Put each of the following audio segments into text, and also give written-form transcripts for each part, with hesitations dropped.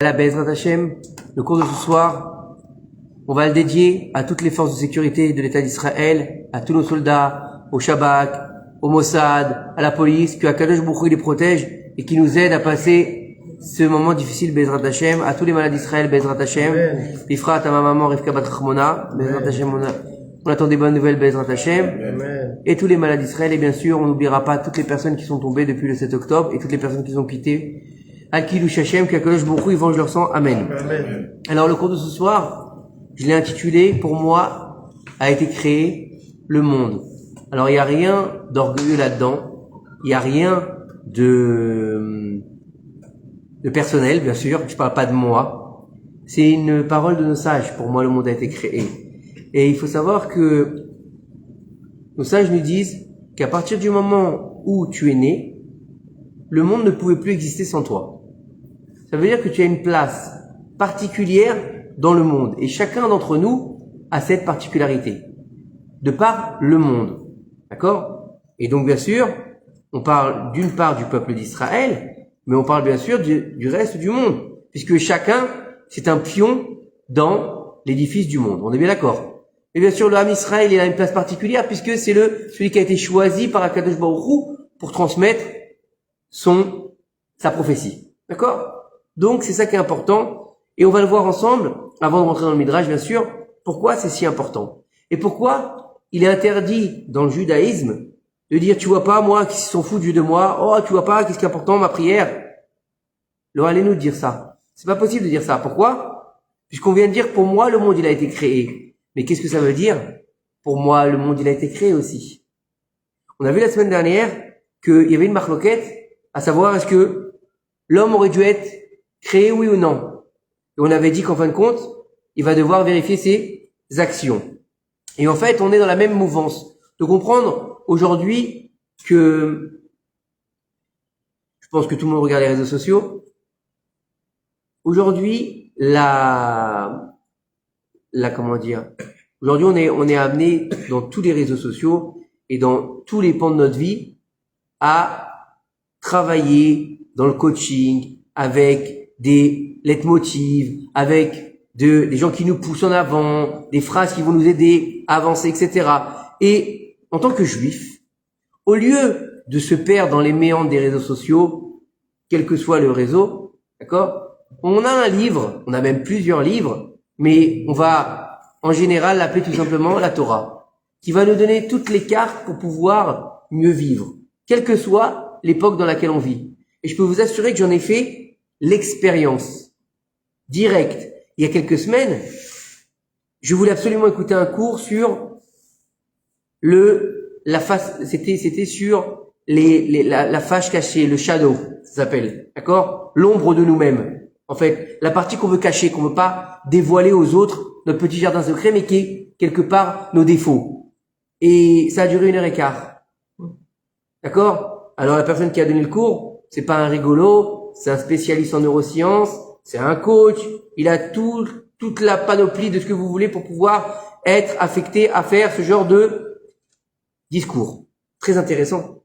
La Bezrat Hashem, le cours de ce soir, on va le dédier à toutes les forces de sécurité de l'État d'Israël, à tous nos soldats, au Shabak, au Mossad, à la police, que Akadosh Baruch Hu les protège et qui nous aide à passer ce moment difficile, Bezrat Hashem, à tous les malades d'Israël, Bezrat Hashem, Bifrat, à ma maman, Rivka Bat Chachmona, Bezrat Hashem, on attend des bonnes nouvelles, Bezrat Hashem, et tous les malades d'Israël, et bien sûr, on n'oubliera pas toutes les personnes qui sont tombées depuis le 7 octobre, et toutes les personnes qui ont quitté, Al-Kiddush Hashem, qu'Akadosh Baruch Hu, il venge leur sang, Amen. Alors, le cours de ce soir, je l'ai intitulé, pour moi, a été créé le monde. Alors, il n'y a rien d'orgueilleux là-dedans, il n'y a rien de personnel, bien sûr, je parle pas de moi. C'est une parole de nos sages, pour moi, le monde a été créé. Et il faut savoir que nos sages nous disent qu'à partir du moment où tu es né, le monde ne pouvait plus exister sans toi. Ça veut dire que tu as une place particulière dans le monde. Et chacun d'entre nous a cette particularité. De par le monde. D'accord? Et donc, bien sûr, on parle d'une part du peuple d'Israël, mais on parle bien sûr du reste du monde. Puisque chacun, c'est un pion dans l'édifice du monde. On est bien d'accord? Et bien sûr, le Ham Israël, il a une place particulière puisque c'est celui qui a été choisi par Akadosh Baruch Hu pour transmettre sa prophétie. D'accord? Donc, c'est ça qui est important. Et on va le voir ensemble, avant de rentrer dans le Midrash, bien sûr, pourquoi c'est si important. Et pourquoi il est interdit dans le judaïsme de dire, tu vois pas, moi, qui s'en fout de moi, oh, tu vois pas, qu'est-ce qui est important, ma prière. Alors, allez-nous dire ça. C'est pas possible de dire ça. Pourquoi? Puisqu'on vient de dire, pour moi, le monde, il a été créé. Mais qu'est-ce que ça veut dire? Pour moi, le monde, il a été créé aussi. On a vu la semaine dernière qu'il y avait une marloquette, à savoir, est-ce que l'homme aurait dû être créé, oui ou non? Et on avait dit qu'en fin de compte, il va devoir vérifier ses actions. Et en fait, on est dans la même mouvance. De comprendre aujourd'hui que, je pense que tout le monde regarde les réseaux sociaux. Aujourd'hui, aujourd'hui, on est amené dans tous les réseaux sociaux et dans tous les pans de notre vie à travailler dans le coaching avec des leitmotivs, avec des gens qui nous poussent en avant, des phrases qui vont nous aider à avancer, etc. Et en tant que juif, au lieu de se perdre dans les méandres des réseaux sociaux, quel que soit le réseau, d'accord, on a un livre, on a même plusieurs livres, mais on va en général l'appeler tout simplement la Torah, qui va nous donner toutes les cartes pour pouvoir mieux vivre, quelle que soit l'époque dans laquelle on vit. Et je peux vous assurer que j'en ai fait l'expérience directe. Il y a quelques semaines, je voulais absolument écouter un cours sur c'était sur la face cachée, le shadow, ça s'appelle, d'accord? L'ombre de nous-mêmes. En fait, la partie qu'on veut cacher, qu'on veut pas dévoiler aux autres, notre petit jardin secret, mais qui est quelque part nos défauts. Et ça a duré 1h15. D'accord? Alors la personne qui a donné le cours, c'est pas un rigolo, c'est un spécialiste en neurosciences, c'est un coach, il a toute la panoplie de ce que vous voulez pour pouvoir être affecté à faire ce genre de discours. Très intéressant,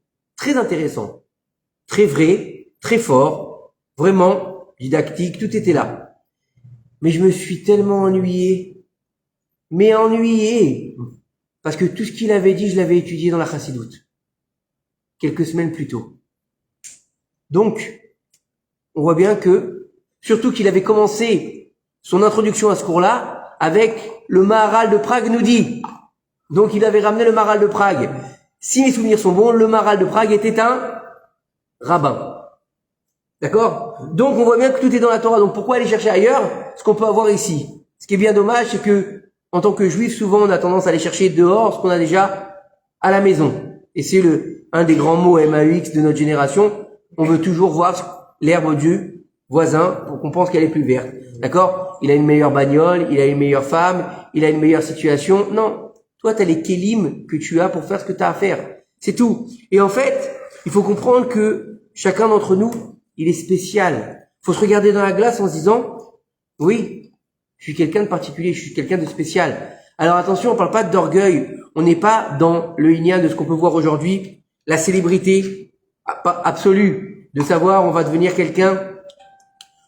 très vrai, très fort, vraiment didactique, tout était là. Mais je me suis tellement ennuyé, parce que tout ce qu'il avait dit, je l'avais étudié dans la Chassidoute, quelques semaines plus tôt. Donc, on voit bien que, surtout qu'il avait commencé son introduction à ce cours-là avec le Maharal de Prague nous dit. Donc, il avait ramené le Maharal de Prague. Si mes souvenirs sont bons, le Maharal de Prague était un rabbin. D'accord? Donc, on voit bien que tout est dans la Torah. Donc, pourquoi aller chercher ailleurs ce qu'on peut avoir ici? Ce qui est bien dommage, c'est que, en tant que juif, souvent, on a tendance à aller chercher dehors ce qu'on a déjà à la maison. Et c'est un des grands mots MAUX de notre génération. On veut toujours voir l'herbe du voisin pour qu'on pense qu'elle est plus verte. D'accord? Il a une meilleure bagnole, il a une meilleure femme, il a une meilleure situation. Non. Toi, t'as les kélim que tu as pour faire ce que tu as à faire. C'est tout. Et en fait, il faut comprendre que chacun d'entre nous, il est spécial. Il faut se regarder dans la glace en se disant, oui, je suis quelqu'un de particulier, je suis quelqu'un de spécial. Alors attention, on parle pas d'orgueil. On n'est pas dans le ligna de ce qu'on peut voir aujourd'hui, la célébrité absolue, de savoir on va devenir quelqu'un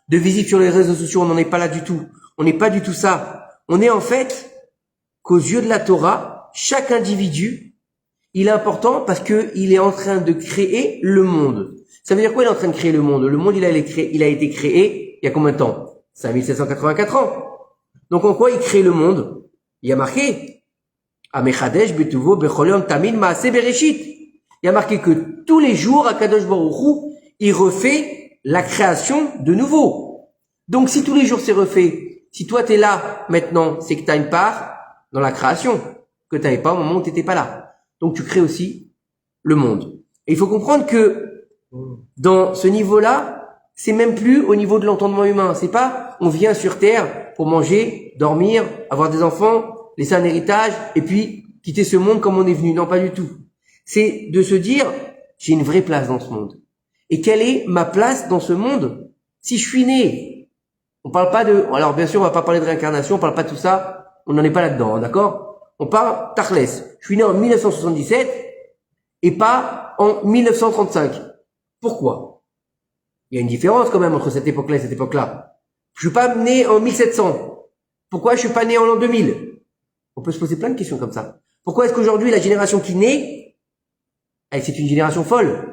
de visites sur les réseaux sociaux, on n'en est pas là du tout. On n'est pas du tout ça. On est en fait qu'aux yeux de la Torah, chaque individu, il est important parce que il est en train de créer le monde. Ça veut dire quoi il est en train de créer le monde? Le monde, il a été créé il y a combien de temps? 5784 ans. Donc en quoi il crée le monde? Il y a marqué Amechadesh betuvo bechol yom tamid maaseh bereshit. Il y a marqué que tous les jours, Akadosh Baruch Hu, il refait la création de nouveau. Donc si tous les jours c'est refait, si toi t'es là maintenant, c'est que t'as une part dans la création que t'avais pas au moment où t'étais pas là. Donc tu crées aussi le monde. Et il faut comprendre que dans ce niveau-là, c'est même plus au niveau de l'entendement humain. C'est pas on vient sur terre pour manger, dormir, avoir des enfants, laisser un héritage et puis quitter ce monde comme on est venu. Non, pas du tout. C'est de se dire j'ai une vraie place dans ce monde. Et quelle est ma place dans ce monde? Si je suis né, on parle pas de, alors bien sûr on va pas parler de réincarnation, on parle pas de tout ça, on n'en est pas là-dedans, hein, d'accord? On parle Tachles. Je suis né en 1977 et pas en 1935. Pourquoi? Il y a une différence quand même entre cette époque-là et cette époque-là. Je suis pas né en 1700. Pourquoi je suis pas né en l'an 2000? On peut se poser plein de questions comme ça. Pourquoi est-ce qu'aujourd'hui la génération qui naît, c'est une génération folle?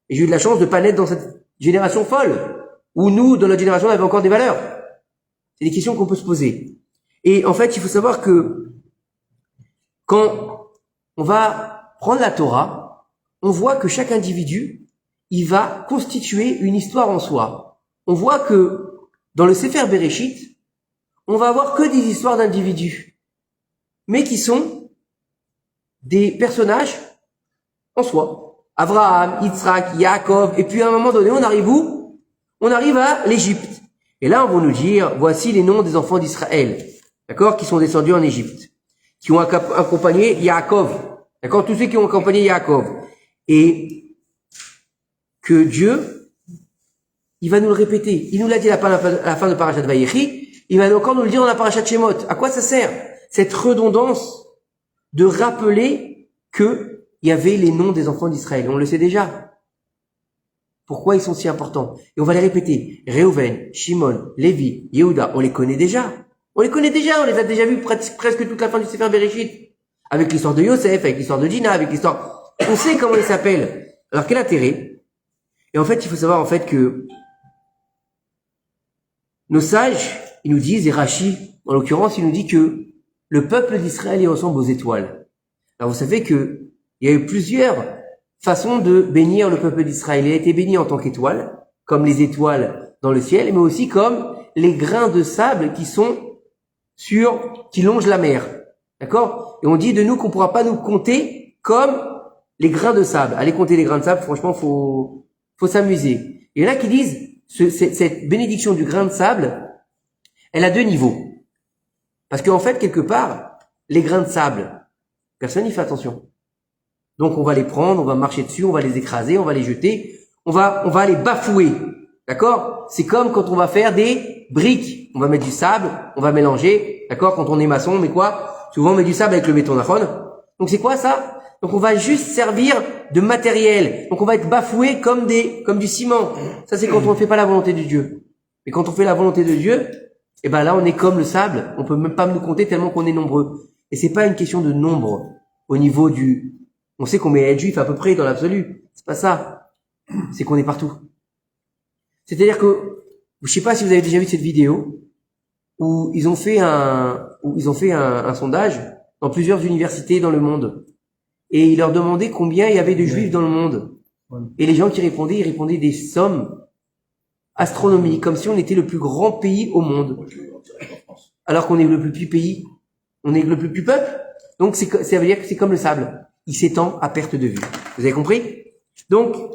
Et j'ai eu de la chance de pas naître dans cette génération folle, où nous, dans notre génération, on avait encore des valeurs. C'est des questions qu'on peut se poser. Et en fait, il faut savoir que quand on va prendre la Torah, on voit que chaque individu, il va constituer une histoire en soi. On voit que dans le Sefer Bereshit, on va avoir que des histoires d'individus, mais qui sont des personnages en soi. Abraham, Yitzhak, Yaakov, et puis à un moment donné, on arrive où? On arrive à l'Égypte. Et là, on va nous dire, voici les noms des enfants d'Israël, d'accord, qui sont descendus en Égypte, qui ont accompagné Yaakov, d'accord, tous ceux qui ont accompagné Yaakov. Et que Dieu, il va nous le répéter. Il nous l'a dit à la fin de Parashat Vayechi, il va encore nous le dire dans la Parashat Shemot. À quoi ça sert? Cette redondance de rappeler que il y avait les noms des enfants d'Israël. On le sait déjà. Pourquoi ils sont si importants? Et on va les répéter. Réhouven, Shimon, Lévi, Yehuda, on les connaît déjà. On les connaît déjà, on les a déjà vus presque toute la fin du Sefer Bereshit. Avec l'histoire de Yosef, avec l'histoire de Dina, avec l'histoire... On sait comment ils s'appellent. Alors quel intérêt? Et en fait, il faut savoir en fait que nos sages, ils nous disent, et Rashi, en l'occurrence, il nous dit que le peuple d'Israël, il ressemble aux étoiles. Alors vous savez que il y a eu plusieurs façons de bénir le peuple d'Israël. Il a été béni en tant qu'étoile, comme les étoiles dans le ciel, mais aussi comme les grains de sable qui longent la mer. D'accord? Et on dit de nous qu'on pourra pas nous compter comme les grains de sable. Allez compter les grains de sable, franchement, faut s'amuser. Et là qui disent, cette bénédiction du grain de sable, elle a deux niveaux. Parce qu'en fait, quelque part, les grains de sable, personne n'y fait attention. Donc on va les prendre, on va marcher dessus, on va les écraser, on va les jeter, on va les bafouer. D'accord? C'est comme quand on va faire des briques. On va mettre du sable, on va mélanger. D'accord? Quand on est maçon, on met quoi? Souvent on met du sable avec le béton d'Achon. Donc c'est quoi ça? Donc on va juste servir de matériel. Donc on va être bafoué comme du ciment. Ça c'est quand on ne fait pas la volonté de Dieu. Et quand on fait la volonté de Dieu, eh ben là on est comme le sable. On peut même pas nous compter tellement qu'on est nombreux. Et c'est pas une question de nombre au niveau on sait qu'on est juif à peu près dans l'absolu. C'est pas ça. C'est qu'on est partout. C'est-à-dire que, je sais pas si vous avez déjà vu cette vidéo, où ils ont fait un sondage dans plusieurs universités dans le monde. Et ils leur demandaient combien il y avait de juifs dans le monde. Et les gens qui répondaient, ils répondaient des sommes astronomiques, comme si on était le plus grand pays au monde. Alors qu'on est le plus petit pays. On est le plus petit peuple. Donc ça veut dire que c'est comme le sable. Il s'étend à perte de vue. Vous avez compris? Donc, il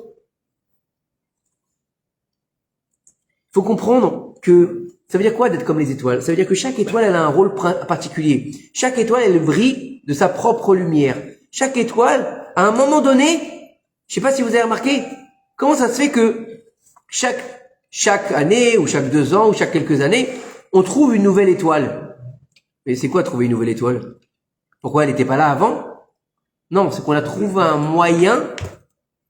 faut comprendre que ça veut dire quoi d'être comme les étoiles? Ça veut dire que chaque étoile, elle a un rôle particulier. Chaque étoile, elle brille de sa propre lumière. Chaque étoile, à un moment donné, je sais pas si vous avez remarqué, comment ça se fait que chaque année, ou chaque 2 ans, ou chaque quelques années, on trouve une nouvelle étoile. Mais c'est quoi trouver une nouvelle étoile? Pourquoi elle n'était pas là avant? Non, c'est qu'on a trouvé un moyen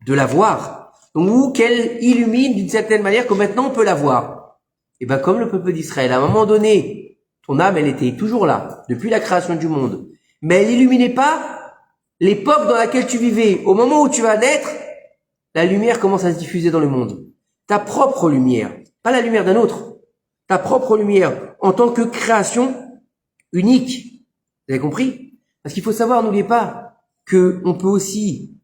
de la voir. Donc, ou qu'elle illumine d'une certaine manière que maintenant on peut la voir. Et ben comme le peuple d'Israël, à un moment donné, ton âme, elle était toujours là, depuis la création du monde. Mais elle illuminait pas l'époque dans laquelle tu vivais. Au moment où tu vas naître, la lumière commence à se diffuser dans le monde. Ta propre lumière, pas la lumière d'un autre. Ta propre lumière, en tant que création unique. Vous avez compris? Parce qu'il faut savoir, n'oubliez pas, que on peut aussi,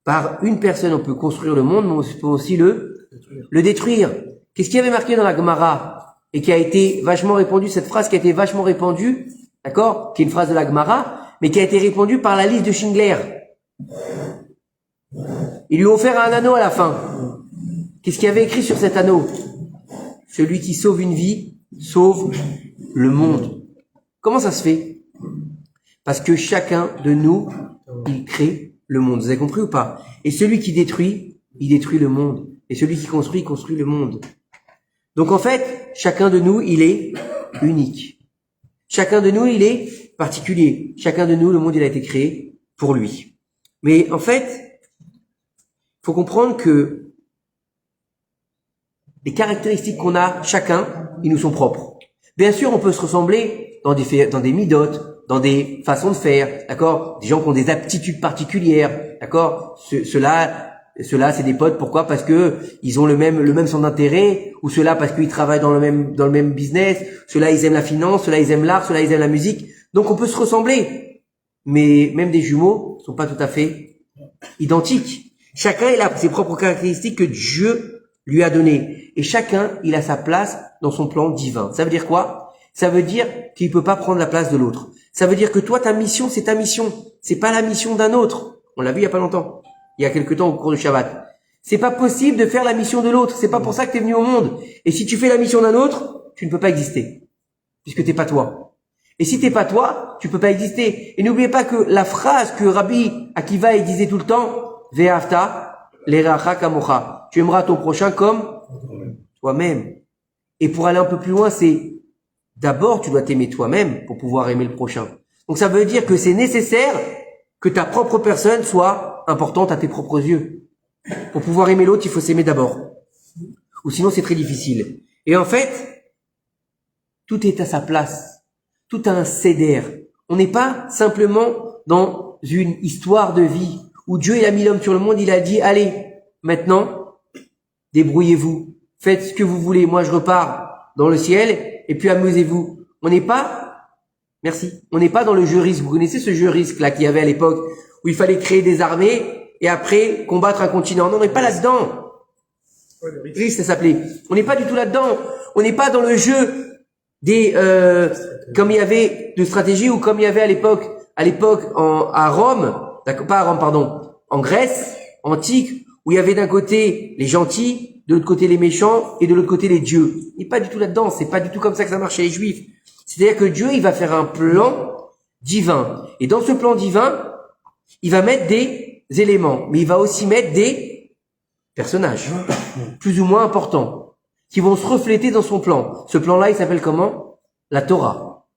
par une personne, on peut construire le monde, mais on peut aussi le détruire. Qu'est-ce qu'il y avait marqué dans la Gemara et qui a été vachement répandu, cette phrase qui a été vachement répandue, d'accord, qui est une phrase de la Gemara, mais qui a été répandue par la liste de Schindler. Il lui a offert un anneau à la fin. Qu'est-ce qu'il y avait écrit sur cet anneau? Celui qui sauve une vie, sauve le monde. Comment ça se fait? Parce que chacun de nous, il crée le monde. Vous avez compris ou pas? Et celui qui détruit, il détruit le monde. Et celui qui construit, il construit le monde. Donc en fait, chacun de nous, il est unique. Chacun de nous, il est particulier. Chacun de nous, le monde, il a été créé pour lui. Mais en fait, il faut comprendre que les caractéristiques qu'on a, chacun, ils nous sont propres. Bien sûr, on peut se ressembler dans des midotes, dans des façons de faire, d'accord? Des gens qui ont des aptitudes particulières, d'accord? Ceux-là, c'est des potes. Pourquoi? Parce que ils ont le même centre d'intérêt, ou ceux-là parce qu'ils travaillent dans le même business. Ceux-là, ils aiment la finance, ceux-là, ils aiment l'art, ceux-là, ils aiment la musique. Donc, on peut se ressembler. Mais même des jumeaux sont pas tout à fait identiques. Chacun, il a ses propres caractéristiques que Dieu lui a données. Et chacun, il a sa place dans son plan divin. Ça veut dire quoi? Ça veut dire qu'il peut pas prendre la place de l'autre. Ça veut dire que toi, ta mission, c'est ta mission. C'est pas la mission d'un autre. On l'a vu il y a pas longtemps. Il y a quelque temps au cours du Shabbat. C'est pas possible de faire la mission de l'autre. C'est pas pour ça que tu es venu au monde. Et si tu fais la mission d'un autre, tu ne peux pas exister. Puisque t'es pas toi. Et si t'es pas toi, tu peux pas exister. Et n'oubliez pas que la phrase que Rabbi Akiva il disait tout le temps, Ve'afta l'eracha kamocha. Tu aimeras ton prochain comme toi-même. Et pour aller un peu plus loin, c'est d'abord tu dois t'aimer toi-même pour pouvoir aimer le prochain. Donc ça veut dire que c'est nécessaire que ta propre personne soit importante à tes propres yeux. Pour pouvoir aimer l'autre, il faut s'aimer d'abord. Ou sinon c'est très difficile. Et en fait, tout est à sa place. Tout a un céder. On n'est pas simplement dans une histoire de vie où Dieu il a mis l'homme sur le monde, il a dit allez, maintenant, débrouillez-vous, faites ce que vous voulez, moi je repars dans le ciel et puis amusez-vous. On n'est pas, merci, on n'est pas dans le jeu risque. Vous connaissez ce jeu risque là qu'il y avait à l'époque où il fallait créer des armées et après combattre un continent. Non, on n'est pas là-dedans. Risque, ça s'appelait. On n'est pas du tout là-dedans. On n'est pas dans le jeu des comme il y avait de stratégie ou comme il y avait à l'époque à Rome, pas à Rome pardon, en Grèce antique où il y avait d'un côté les gentils, de l'autre côté les méchants et de l'autre côté les dieux. Il n'est pas du tout là-dedans, c'est pas du tout comme ça que ça marche chez les juifs. C'est-à-dire que Dieu, il va faire un plan divin et dans ce plan divin, il va mettre des éléments, mais il va aussi mettre des personnages plus ou moins importants qui vont se refléter dans son plan. Ce plan-là, il s'appelle comment? La Torah.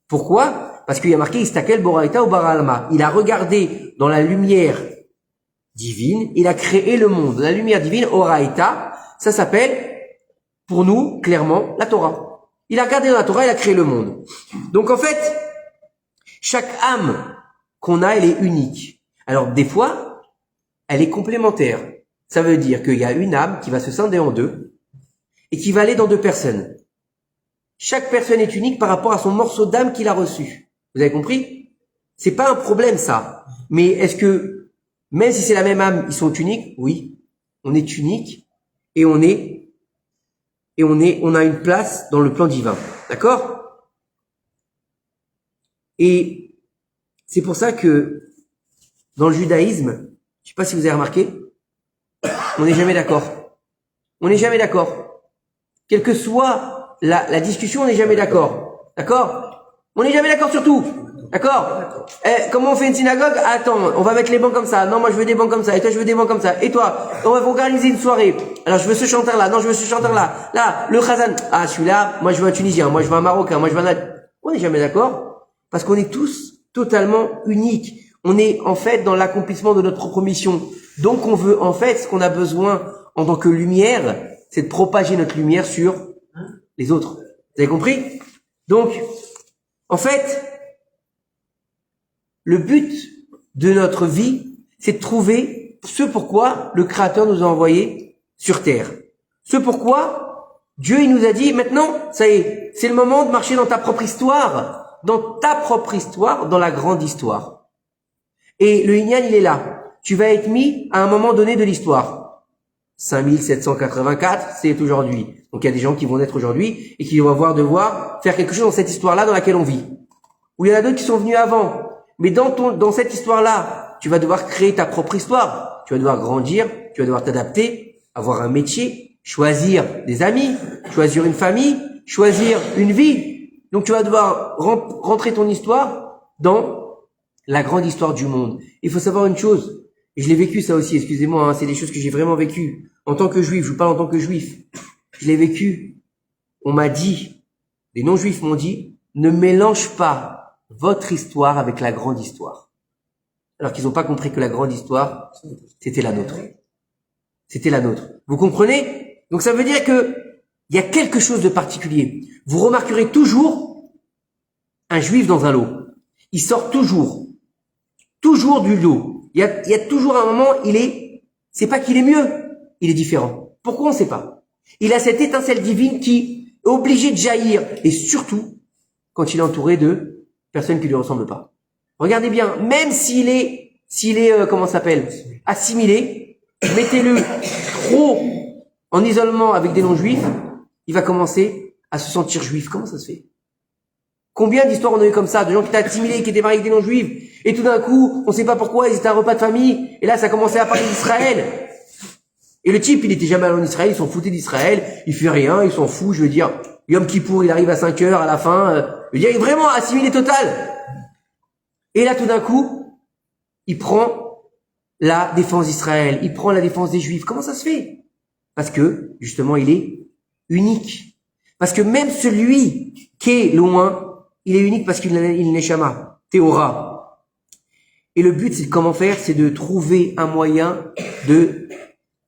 Pourquoi? Parce qu'il y a marqué Istakel Boraita ou Baralma. Il a regardé dans la lumière divine, il a créé le monde. La lumière divine, Oraita, ça s'appelle, pour nous, clairement, la Torah. Il a regardé dans la Torah, il a créé le monde. Donc en fait, chaque âme qu'on a, elle est unique. Alors des fois, elle est complémentaire. Ça veut dire qu'il y a une âme qui va se scinder en deux, et qui va aller dans deux personnes. Chaque personne est unique par rapport à son morceau d'âme qu'il a reçu. Vous avez compris? C'est pas un problème, ça. Mais est-ce que, même si c'est la même âme, ils sont uniques? Oui. On est unique, et on a une place dans le plan divin. D'accord? Et c'est pour ça que, dans le judaïsme, je sais pas si vous avez remarqué, on n'est jamais d'accord. On n'est jamais d'accord. Quelle que soit la discussion, on n'est jamais d'accord. D'accord? On n'est jamais d'accord sur tout. D'accord? Comment on fait une synagogue? Attends, on va mettre les bancs comme ça. Non, moi je veux des bancs comme ça. Et toi, je veux des bancs comme ça. Et toi, on va organiser une soirée. Alors, je veux ce chanteur-là. Non, je veux ce chanteur-là. Là, le Khazan. Ah, celui-là, moi je veux un Tunisien. Moi je veux un Marocain. Moi je veux un... On n'est jamais d'accord. Parce qu'on est tous totalement uniques. On est en fait dans l'accomplissement de notre propre mission. Donc on veut en fait, ce qu'on a besoin en tant que lumière, c'est de propager notre lumière sur les autres. Vous avez compris? Donc, en fait, le but de notre vie, c'est de trouver ce pourquoi le Créateur nous a envoyés sur terre. Ce pourquoi Dieu, il nous a dit, maintenant, ça y est, c'est le moment de marcher dans ta propre histoire, dans la grande histoire. Et le Inyan, il est là. Tu vas être mis à un moment donné de l'histoire. 5784, c'est aujourd'hui. Donc il y a des gens qui vont naître aujourd'hui et qui vont devoir faire quelque chose dans cette histoire-là dans laquelle on vit. Ou il y en a d'autres qui sont venus avant. Mais dans cette histoire-là, tu vas devoir créer ta propre histoire. Tu vas devoir grandir, tu vas devoir t'adapter, avoir un métier, choisir des amis, choisir une famille, choisir une vie. Donc tu vas devoir rentrer ton histoire dans la grande histoire du monde. Il faut savoir une chose, et je l'ai vécu ça aussi, excusez-moi, c'est des choses que j'ai vraiment vécues. En tant que juif, je vous parle en tant que juif, je l'ai vécu. On m'a dit, les non-juifs m'ont dit, ne mélange pas votre histoire avec la grande histoire. Alors qu'ils n'ont pas compris que la grande histoire, c'était la nôtre. C'était la nôtre. Vous comprenez? Donc ça veut dire que il y a quelque chose de particulier. Vous remarquerez toujours un juif dans un lot. Il sort toujours du lot. Il y a toujours un moment, c'est pas qu'il est mieux, il est différent. Pourquoi on sait pas? Il a cette étincelle divine qui est obligée de jaillir, et surtout quand il est entouré de personnes qui lui ressemblent pas. Regardez bien, même s'il est comment ça s'appelle, assimilé, mettez-le trop en isolement avec des non-juifs, il va commencer à se sentir juif. Comment ça se fait? Combien d'histoires on a eu comme ça, de gens qui étaient assimilés, qui étaient mariés avec des non-juifs, et tout d'un coup, on sait pas pourquoi, ils étaient à un repas de famille, et là, ça commençait à parler d'Israël. Et le type, il était jamais allé en Israël, ils s'en foutaient d'Israël, il fait rien, il s'en fout, je veux dire, Yom Kippour, il arrive à 5 heures à la fin, je veux dire, il est vraiment assimilé total. Et là, tout d'un coup, il prend la défense d'Israël, il prend la défense des Juifs. Comment ça se fait? Parce que, justement, il est unique. Parce que même celui qui est loin, il est unique parce qu'il est Neshama, Théora. Et le but, c'est comment faire? C'est de trouver un moyen de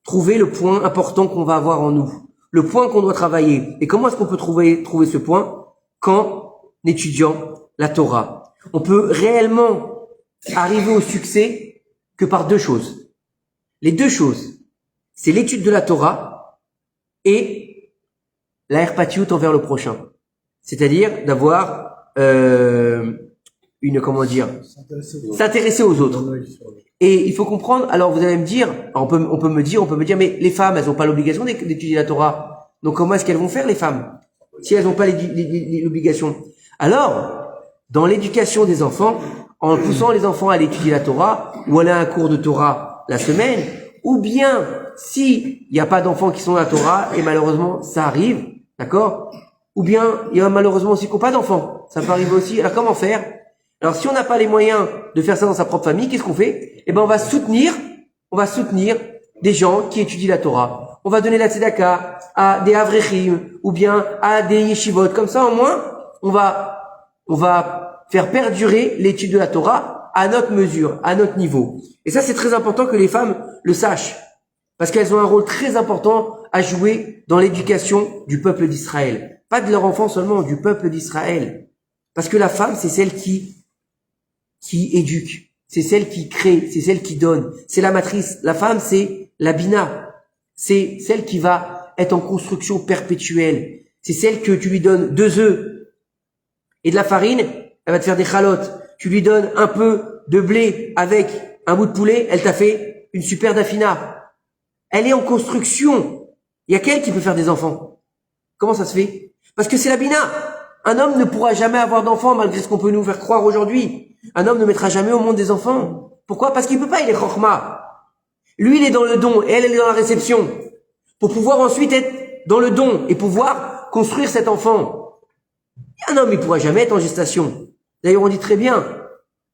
trouver le point important qu'on va avoir en nous. Le point qu'on doit travailler. Et comment est-ce qu'on peut trouver ce point? Qu'en étudiant la Torah. On peut réellement arriver au succès que par deux choses. Les deux choses, c'est l'étude de la Torah et la herpatiout envers le prochain. C'est-à-dire d'avoir s'intéresser aux autres. Et il faut comprendre, alors vous allez me dire, on peut me dire, mais les femmes, elles n'ont pas l'obligation d'étudier la Torah. Donc comment est-ce qu'elles vont faire, les femmes, si elles n'ont pas l'obligation? Alors, dans l'éducation des enfants, en poussant les enfants à aller étudier la Torah, ou aller à un cours de Torah la semaine, ou bien, si il n'y a pas d'enfants qui sont dans la Torah, et malheureusement, ça arrive, d'accord? Ou bien, il y a malheureusement aussi qui n'ont pas d'enfants. Ça peut arriver aussi. Alors comment faire? Alors si on n'a pas les moyens de faire ça dans sa propre famille, qu'est-ce qu'on fait? Eh ben on va soutenir des gens qui étudient la Torah. On va donner la tzedaka à des avrechim ou bien à des yeshivot. Comme ça au moins, on va faire perdurer l'étude de la Torah à notre mesure, à notre niveau. Et ça c'est très important que les femmes le sachent. Parce qu'elles ont un rôle très important à jouer dans l'éducation du peuple d'Israël. Pas de leurs enfants seulement, du peuple d'Israël. Parce que la femme, c'est celle qui éduque, c'est celle qui crée, c'est celle qui donne, c'est la matrice. La femme, c'est la bina, c'est celle qui va être en construction perpétuelle. C'est celle que tu lui donnes 2 œufs et de la farine, elle va te faire des chalotes. Tu lui donnes un peu de blé avec un bout de poulet, elle t'a fait une super dafina. Elle est en construction. Il y a qu'elle qui peut faire des enfants. Comment ça se fait? Parce que c'est la bina. Un homme ne pourra jamais avoir d'enfants malgré ce qu'on peut nous faire croire aujourd'hui. Un homme ne mettra jamais au monde des enfants. Pourquoi? Parce qu'il peut pas, il est chokhma. Lui, il est dans le don et elle est dans la réception. Pour pouvoir ensuite être dans le don et pouvoir construire cet enfant. Et un homme, il pourra jamais être en gestation. D'ailleurs, on dit très bien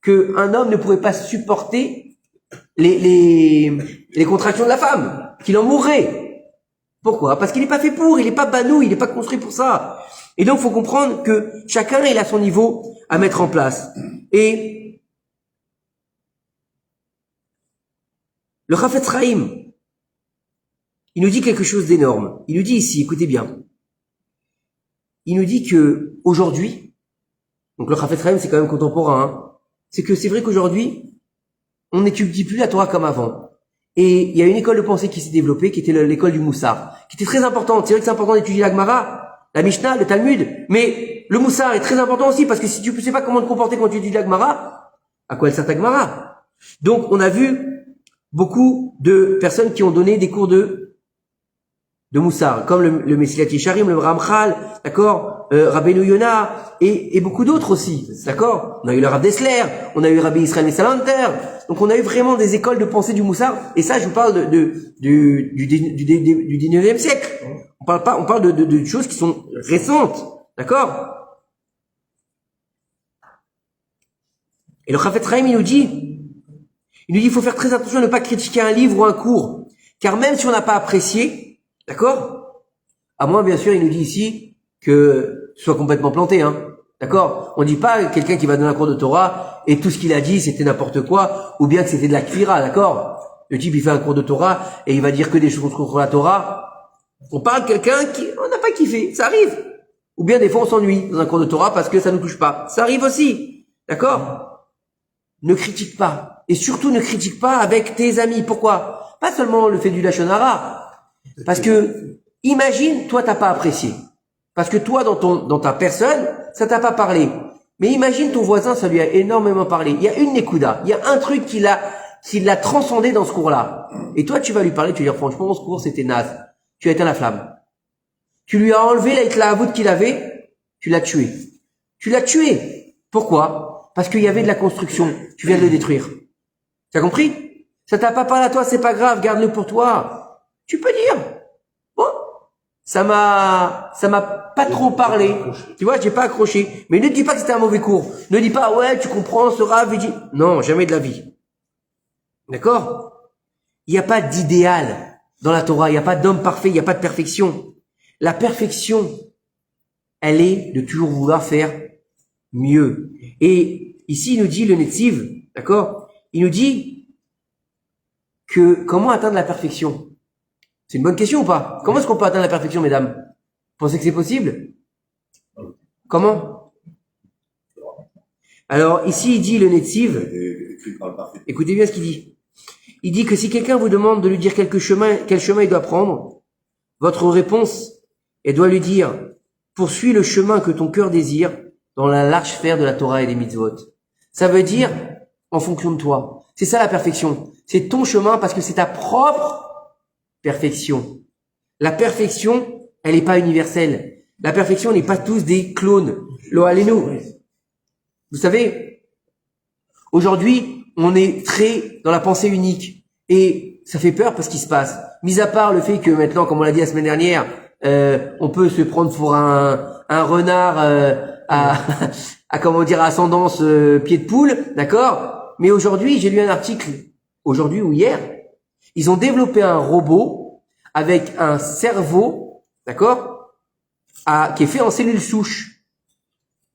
qu'un homme ne pourrait pas supporter les contractions de la femme, qu'il en mourrait. Pourquoi? Parce qu'il n'est pas fait pour, il n'est pas banou, il n'est pas construit pour ça. Et donc, il faut comprendre que chacun, il a son niveau à mettre en place. Et le Chafetz Chaim, il nous dit quelque chose d'énorme. Il nous dit ici, écoutez bien, il nous dit que aujourd'hui, donc le Chafetz Chaim c'est quand même contemporain, hein, c'est que c'est vrai qu'aujourd'hui, on n'étudie plus la Torah comme avant. Et il y a une école de pensée qui s'est développée, qui était l'école du Moussar, qui était très importante. C'est vrai que c'est important d'étudier la Gemara, la Mishnah, le Talmud, mais le Moussar est très important aussi, parce que si tu ne sais pas comment te comporter quand tu étudies la Gemara, à quoi elle sert ta Gemara? Donc on a vu beaucoup de personnes qui ont donné des cours de Moussar, comme le Messilat Yesharim, le Ramchal, d'accord, Rabbeinu Yonah, et beaucoup d'autres aussi, d'accord. On a eu le Rav Dessler, on a eu Rabbi Israël Salanter, donc on a eu vraiment des écoles de pensée du Moussar, et ça je vous parle du 19e siècle. On parle de choses qui sont récentes, d'accord. Et le Chafetz Chaim il nous dit, il faut faire très attention à ne pas critiquer un livre ou un cours, car même si on n'a pas apprécié, d'accord, à moins bien sûr il nous dit ici que ce soit complètement planté, hein, d'accord. On dit pas quelqu'un qui va donner un cours de Torah et tout ce qu'il a dit c'était n'importe quoi, ou bien que c'était de la kfira, d'accord. Le type il fait un cours de Torah et il va dire que des choses contre la Torah. On parle de quelqu'un qui on n'a pas kiffé, ça arrive. Ou bien des fois on s'ennuie dans un cours de Torah parce que ça nous touche pas, ça arrive aussi, d'accord. Ne critique pas. Et surtout, ne critique pas avec tes amis. Pourquoi? Pas seulement le fait du Lachon Hara. Parce que, imagine, toi, t'as pas apprécié. Parce que toi, dans ta personne, ça t'a pas parlé. Mais imagine ton voisin, ça lui a énormément parlé. Il y a une Nekuda. Il y a un truc qui l'a transcendé dans ce cours-là. Et toi, tu vas lui parler, tu vas lui dire, franchement, ce cours, c'était naze. Tu as éteint la flamme. Tu lui as enlevé la voûte qu'il avait. Tu l'as tué. Tu l'as tué. Pourquoi? Parce qu'il y avait de la construction. Tu viens de le détruire. Tu as compris? Ça t'a pas parlé à toi, c'est pas grave, garde-le pour toi. Tu peux dire, bon, ça m'a pas trop parlé. Tu vois, j'ai pas accroché. Mais ne dis pas que c'était un mauvais cours. Ne dis pas, ouais, tu comprends, ce Rav, il dit. Non, jamais de la vie. D'accord? Il n'y a pas d'idéal dans la Torah. Il n'y a pas d'homme parfait, il n'y a pas de perfection. La perfection, elle est de toujours vouloir faire mieux. Et ici, il nous dit le Netziv, d'accord? Il nous dit que comment atteindre la perfection? C'est une bonne question ou pas? Comment est-ce qu'on peut atteindre la perfection, mesdames? Vous pensez que c'est possible? Comment? Alors, ici, il dit le Netziv, écoutez bien ce qu'il dit. Il dit que si quelqu'un vous demande de lui dire quel chemin il doit prendre, votre réponse, elle doit lui dire, poursuis le chemin que ton cœur désire, dans la large sphère de la Torah et des mitzvot. Ça veut dire en fonction de toi. C'est ça la perfection. C'est ton chemin parce que c'est ta propre perfection. La perfection, elle n'est pas universelle. La perfection n'est pas tous des clones. Lo alenu. Vous savez, aujourd'hui, on est très dans la pensée unique. Et ça fait peur parce qu'il se passe. Mis à part le fait que maintenant, comme on l'a dit la semaine dernière, on peut se prendre pour un renard à comment dire, ascendance pied de poule, d'accord? Mais aujourd'hui, j'ai lu un article, aujourd'hui ou hier, ils ont développé un robot avec un cerveau, d'accord? Qui est fait en cellules souches.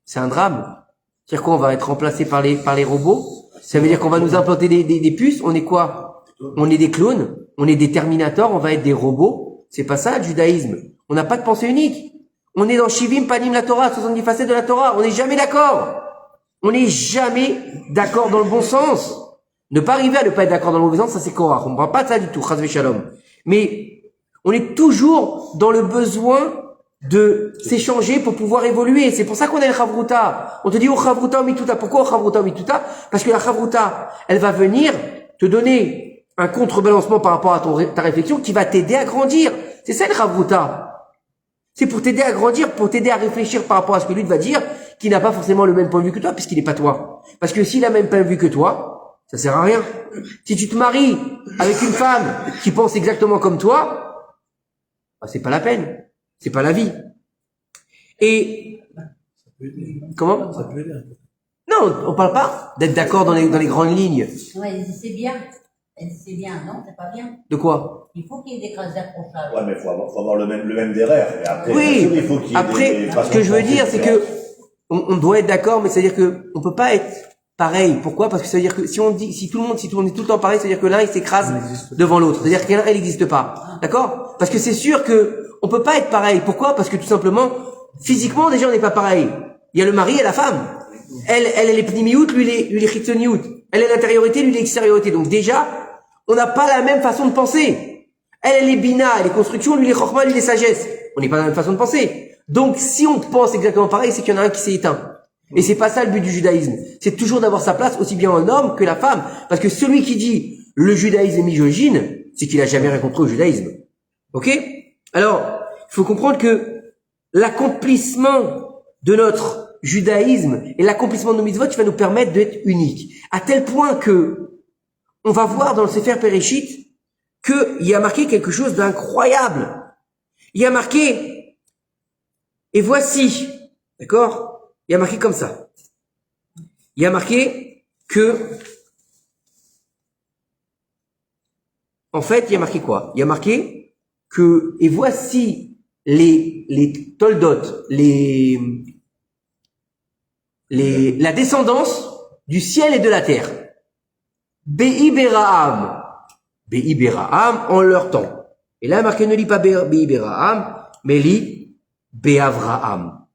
C'est un drame. C'est-à-dire quoi? On va être remplacé par les robots. Ça veut dire qu'on va nous implanter des puces. On est quoi? On est des clones. On est des Terminators. On va être des robots. C'est pas ça, le judaïsme. On n'a pas de pensée unique. On est dans Shivim Panim la Torah, 70 facettes de la Torah. On n'est jamais d'accord. On n'est jamais d'accord dans le bon sens. Ne pas arriver à ne pas être d'accord dans le mauvais sens, ça c'est Korach. On ne parle pas de ça du tout, Chas v'Shalom. Mais on est toujours dans le besoin de s'échanger pour pouvoir évoluer. C'est pour ça qu'on a le Chavruta. On te dit, oh Chavruta Mituta. Pourquoi oh Chavruta Mituta? Parce que la Chavruta, elle va venir te donner un contrebalancement par rapport à ta réflexion qui va t'aider à grandir. C'est ça le Chavruta. C'est pour t'aider à grandir, pour t'aider à réfléchir par rapport à ce que lui va dire, qui n'a pas forcément le même point de vue que toi, puisqu'il n'est pas toi. Parce que s'il a le même point de vue que toi, ça sert à rien. Si tu te maries avec une femme qui pense exactement comme toi, bah, c'est pas la peine. C'est pas la vie. Et, comment? Ça peut aider. Non, on parle pas d'être d'accord dans les grandes lignes. Ouais, c'est bien. C'est bien, non? C'est pas bien. De quoi? Il faut qu'il y ait des classes d'accrochage. Ouais, mais faut avoir le même derrière. Et après, oui. Sûr, il faut qu'il y ait après, ce que je veux dire, c'est que on doit être d'accord, mais c'est-à-dire que on peut pas être pareil. Pourquoi? Parce que ça veut dire que si tout le monde est tout le temps pareil, c'est-à-dire que l'un il s'écrase devant l'autre. C'est-à-dire que l'un il n'existe pas. D'accord? Parce que c'est sûr que on peut pas être pareil. Pourquoi? Parce que tout simplement, physiquement, déjà, on n'est pas pareil. Il y a le mari et la femme. Elle est pnimiout, lui, il est chitzoniout. Elle est l'intériorité, lui, il est l'extériorité. Donc déjà, on n'a pas la même façon de penser. Elle est bina, elle est construction, lui, il est chorma, lui, il est sagesse. On n'est pas dans la même façon de penser. Donc, si on pense exactement pareil, c'est qu'il y en a un qui s'est éteint. Et c'est pas ça le but du judaïsme. C'est toujours d'avoir sa place, aussi bien en homme que la femme. Parce que celui qui dit le judaïsme est misogyne, c'est qu'il a jamais rien compris au judaïsme. Ok? Alors, il faut comprendre que l'accomplissement de notre judaïsme et l'accomplissement de nos mitzvot, va nous permettre d'être uniques. À tel point que, on va voir dans le Sefer Bereshit, qu'il y a marqué quelque chose d'incroyable. Il y a marqué, et voici, d'accord? Il y a marqué comme ça. Il y a marqué que, en fait, il y a marqué quoi? Il y a marqué que, et voici les toldot, la descendance du ciel et de la terre. Be'i Beraham en leur temps. Et là, marqué ne lit pas Be'i Beraham, mais lit Be'avraham.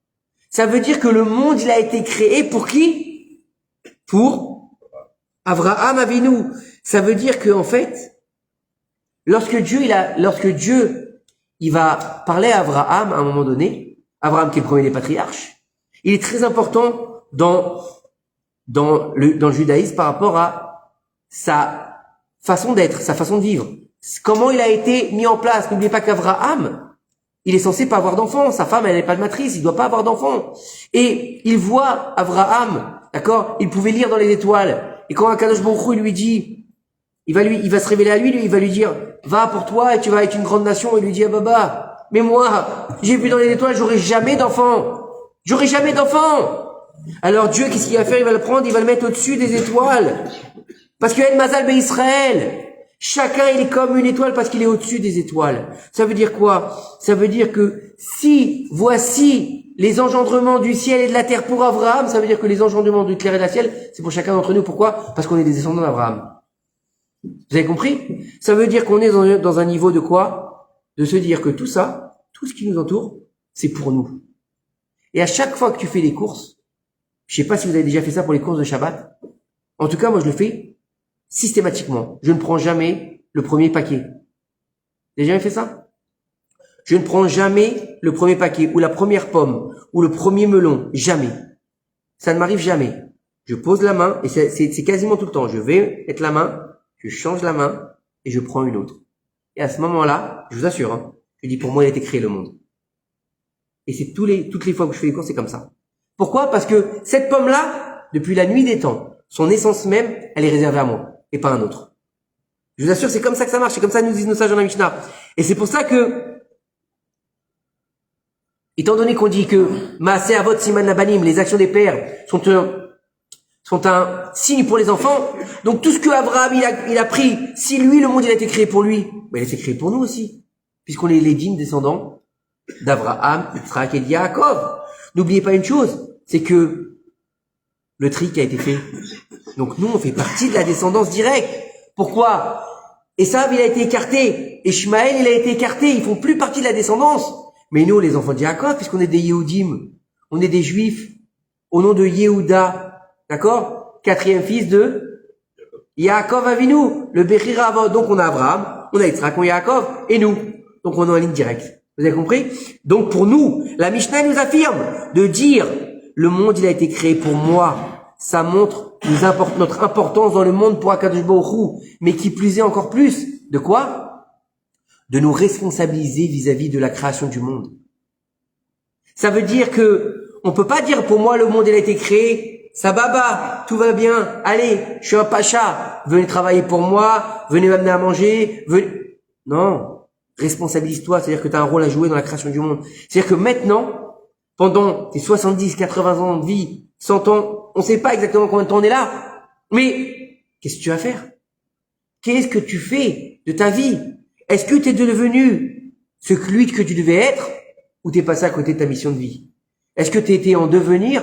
Ça veut dire que le monde, il a été créé pour qui? Pour Avraham Avinu. Ça veut dire que, en fait, lorsque Dieu, il va parler à Avraham à un moment donné, Avraham qui est le premier des patriarches, il est très important dans le judaïsme par rapport à sa façon d'être, sa façon de vivre. Comment il a été mis en place. N'oubliez pas qu'Avraham, il est censé pas avoir d'enfant. Sa femme, elle n'est pas de matrice, il doit pas avoir d'enfant. Et il voit Avraham, d'accord? Il pouvait lire dans les étoiles. Et quand Akadosh Baruch Hu, il lui dit, il va se révéler à lui, il va lui dire, va pour toi et tu vas être une grande nation. Il lui dit, ah baba, mais moi, j'ai vu dans les étoiles, j'aurai jamais d'enfant. J'aurai jamais d'enfant. Alors Dieu, qu'est-ce qu'il va faire? Il va le prendre, il va le mettre au-dessus des étoiles. Parce qu'il y a une Mazal Israël. Chacun, il est comme une étoile parce qu'il est au-dessus des étoiles. Ça veut dire quoi? Ça veut dire que si, voici les engendrements du ciel et de la terre pour Abraham, ça veut dire que les engendrements du clair et de la ciel, c'est pour chacun d'entre nous. Pourquoi? Parce qu'on est des descendants d'Abraham. Vous avez compris? Ça veut dire qu'on est dans un niveau de quoi? De se dire que tout ça, tout ce qui nous entoure, c'est pour nous. Et à chaque fois que tu fais des courses, je sais pas si vous avez déjà fait ça pour les courses de Shabbat. En tout cas, moi, je le fais systématiquement. Je ne prends jamais le premier paquet. Vous avez jamais fait ça? Je ne prends jamais le premier paquet, ou la première pomme, ou le premier melon. Jamais. Ça ne m'arrive jamais. Je pose la main, et c'est quasiment tout le temps. Je vais mettre la main, je change la main, et je prends une autre. Et à ce moment-là, je vous assure, hein, je dis pour moi, il a été créé le monde. Et c'est toutes les fois que je fais les courses, c'est comme ça. Pourquoi? Parce que cette pomme-là, depuis la nuit des temps, son essence même, elle est réservée à moi, et pas à un autre. Je vous assure, c'est comme ça que ça marche, c'est comme ça que nous disent nos sages dans la Mishnah. Et c'est pour ça que, étant donné qu'on dit que Maaseh Avot Siman Labanim, les actions des pères, sont un signe pour les enfants, donc tout ce que Abraham il a pris, si lui, le monde, il a été créé pour lui, ben, il a été créé pour nous aussi, puisqu'on est les dignes descendants d'Abraham, Yitzhak et de Yaakov. N'oubliez pas une chose, c'est que le tri qui a été fait. Donc nous, on fait partie de la descendance directe. Pourquoi? Esav, il a été écarté. Ishmaël, il a été écarté. Ils font plus partie de la descendance. Mais nous, les enfants de Yaakov, puisqu'on est des Yehudim, on est des Juifs, au nom de Yehuda, d'accord? 4e fils de Yaakov Avinu, le Bechira Avot. Donc on a Abraham, on a Yitzhak, on a Yaakov, et nous. Donc on est en ligne directe. Vous avez compris? Donc pour nous, la Mishnah nous affirme de dire le monde il a été créé pour moi. Ça montre notre importance dans le monde pour Akadosh Baruch Hu, mais qui plus est encore plus. De quoi? De nous responsabiliser vis-à-vis de la création du monde. Ça veut dire que on peut pas dire pour moi le monde il a été créé, ça baba, tout va bien, allez, je suis un pacha, venez travailler pour moi, venez m'amener à manger, venez... Non. Responsabilise-toi, c'est-à-dire que tu as un rôle à jouer dans la création du monde. C'est-à-dire que maintenant, pendant tes 70, 80 ans de vie, 100 ans, on ne sait pas exactement combien de temps on est là, mais qu'est-ce que tu vas faire? Qu'est-ce que tu fais de ta vie? Est-ce que tu es devenu celui que tu devais être ou tu es passé à côté de ta mission de vie? Est-ce que tu étais en devenir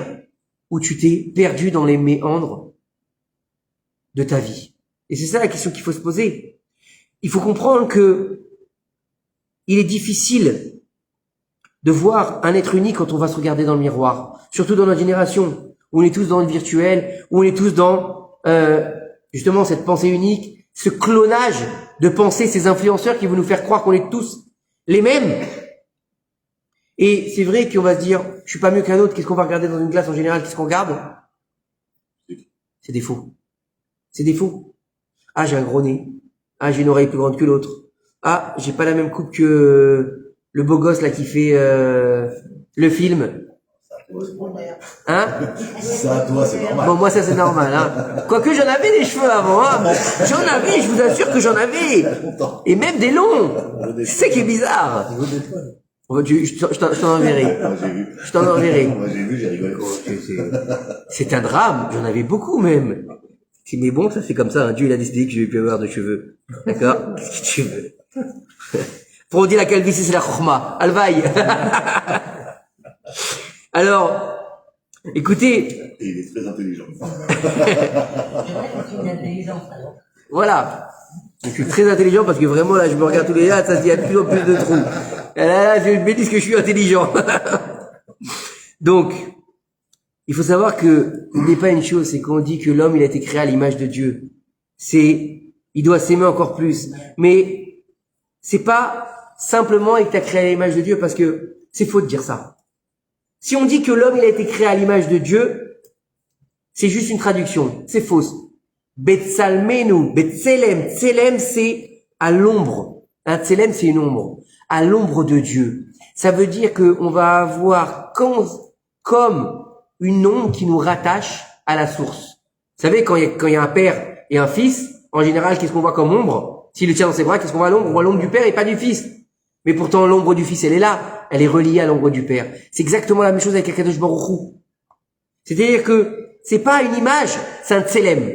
ou tu t'es perdu dans les méandres de ta vie? Et c'est ça la question qu'il faut se poser. Il faut comprendre que il est difficile de voir un être unique quand on va se regarder dans le miroir. Surtout dans notre génération, où on est tous dans le virtuel, où on est tous dans justement cette pensée unique, ce clonage de pensée, ces influenceurs qui vont nous faire croire qu'on est tous les mêmes. Et c'est vrai qu'on va se dire, je suis pas mieux qu'un autre, qu'est-ce qu'on va regarder dans une classe en général, qu'est-ce qu'on regarde? C'est des faux. C'est des faux. Ah, j'ai un gros nez. Ah, j'ai une oreille plus grande que l'autre. Ah, j'ai pas la même coupe que le beau gosse là qui fait le film. Hein? Ça, toi, c'est normal. Bon, moi ça c'est normal. Hein. Quoique j'en avais des cheveux avant. Hein. J'en avais, je vous assure que j'en avais. Et même des longs. C'est ça qui est bizarre. Je t'en enverrai. Moi, j'ai vu. Je t'en enverrai. Moi, j'ai vu, j'ai rigolé. C'est un drame. J'en avais beaucoup même. Mais bon, ça c'est comme ça. Hein. Dieu il a décidé que je vais plus avoir de cheveux. D'accord? Qu'est-ce que tu veux? Pour on dit la calvitie c'est la chokhma. Alvaï. Alors, écoutez. Et il est très intelligent. C'est vrai que c'est une intelligence alors. Voilà. Je suis très intelligent parce que vraiment là, je me regarde tous les là, ça il y a de plus en plus de trous. Et là, je me dis que je suis intelligent. Donc, il faut savoir que n'oubliez pas une chose, c'est qu'on dit que l'homme il a été créé à l'image de Dieu. Il doit s'aimer encore plus. Mais c'est pas simplement il t'a créé à l'image de Dieu parce que c'est faux de dire ça. Si on dit que l'homme il a été créé à l'image de Dieu, c'est juste une traduction, c'est fausse. Betsalmenu, Betselem, Tselem c'est à l'ombre. Un Tselem c'est une ombre, à l'ombre de Dieu. Ça veut dire que on va avoir comme une ombre qui nous rattache à la source. Vous savez quand il y a un père et un fils, en général qu'est-ce qu'on voit comme ombre? S'il le tient dans ses bras, qu'est-ce qu'on voit à l'ombre? On voit l'ombre du père et pas du fils. Mais pourtant l'ombre du fils elle est là, elle est reliée à l'ombre du père. C'est exactement la même chose avec Akadosh Baruch Hu. C'est-à-dire que c'est pas une image, c'est un tselem.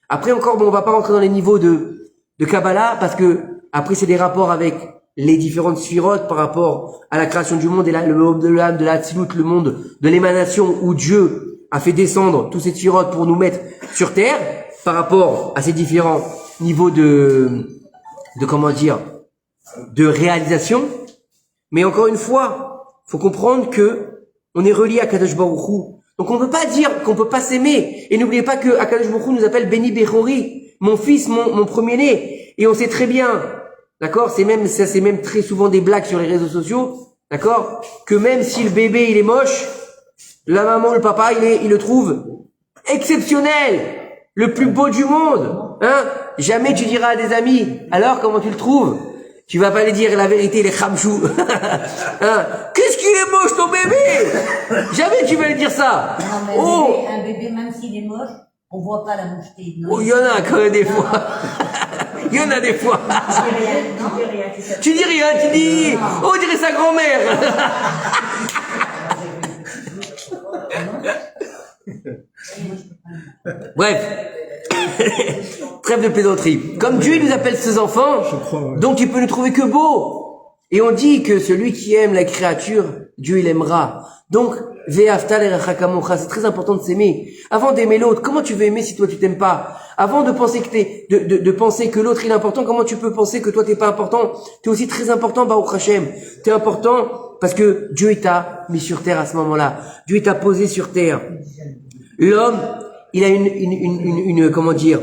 Après encore, bon, on va pas rentrer dans les niveaux de Kabbalah parce que après c'est des rapports avec les différentes sphirotes par rapport à la création du monde et le monde de l'âme, de la Tzilut, le monde de l'émanation où Dieu a fait descendre tous ces sphirotes pour nous mettre sur terre par rapport à ces différents niveaux de comment dire, de réalisation. Mais encore une fois, faut comprendre que on est relié à Kadosh Baruch Hu. Donc on peut pas dire qu'on peut pas s'aimer. Et n'oubliez pas que Akadosh Baruch Hu nous appelle Béni Bechori, mon fils, mon premier-né. Et on sait très bien, d'accord, c'est même très souvent des blagues sur les réseaux sociaux, d'accord, que même si le bébé il est moche, la maman, le papa, il le trouve exceptionnel, le plus beau du monde, hein. Jamais tu diras à des amis, alors comment tu le trouves? Tu vas pas lui dire la vérité, les khamchou. Hein? Qu'est-ce qu'il est moche ton bébé? Jamais tu vas lui dire ça. Non, mais Oh, un bébé, même s'il est moche, on voit pas la mocheté. Non, oh, il y en a quand même des fois. Il y en a des fois. Tu dis rien, tu dis, oh, on dirait sa grand-mère. Bref. Trêve de plaisanterie. Comme Dieu nous appelle ses enfants, donc il peut nous trouver que beaux. Et on dit que celui qui aime la créature, Dieu il aimera. Donc, ve'aftal erachakamocha, c'est très important de s'aimer. Avant d'aimer l'autre, comment tu veux aimer si toi tu t'aimes pas? Avant de penser que de penser que l'autre il est important, comment tu peux penser que toi t'es pas important? T'es aussi très important, Baruch Hashem. T'es important parce que Dieu il t'a mis sur terre à ce moment-là. Dieu il t'a posé sur terre. L'homme, il a une comment dire?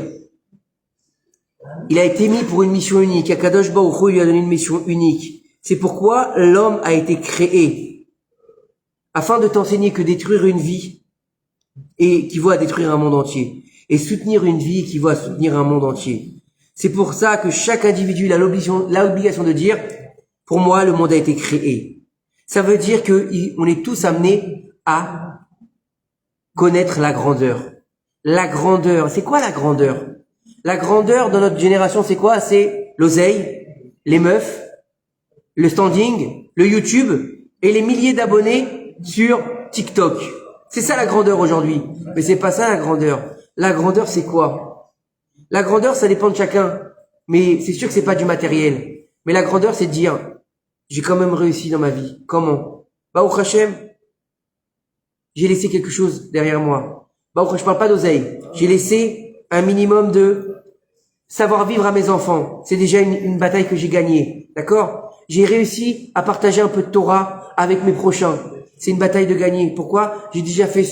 Il a été mis pour une mission unique. Akadosh Baruch Hu lui a donné une mission unique. C'est pourquoi l'homme a été créé. Afin de t'enseigner que détruire une vie équivaut à détruire un monde entier. Et soutenir une vie équivaut à soutenir un monde entier. C'est pour ça que chaque individu a l'obligation de dire, pour moi, le monde a été créé. Ça veut dire que on est tous amenés à connaître la grandeur. La grandeur. C'est quoi la grandeur? La grandeur dans notre génération, c'est quoi? C'est l'oseille, les meufs, le standing, le YouTube et les milliers d'abonnés sur TikTok. C'est ça la grandeur aujourd'hui. Mais c'est pas ça la grandeur. La grandeur, c'est quoi? La grandeur, ça dépend de chacun. Mais c'est sûr que c'est pas du matériel. Mais la grandeur, c'est de dire, j'ai quand même réussi dans ma vie. Comment? Baruch Hashem, j'ai laissé quelque chose derrière moi. Baruch Hashem, je parle pas d'oseille. J'ai laissé un minimum de savoir vivre à mes enfants. C'est déjà une bataille que j'ai gagnée. D'accord? J'ai réussi à partager un peu de Torah avec mes prochains. C'est une bataille de gagner. Pourquoi? J'ai déjà fait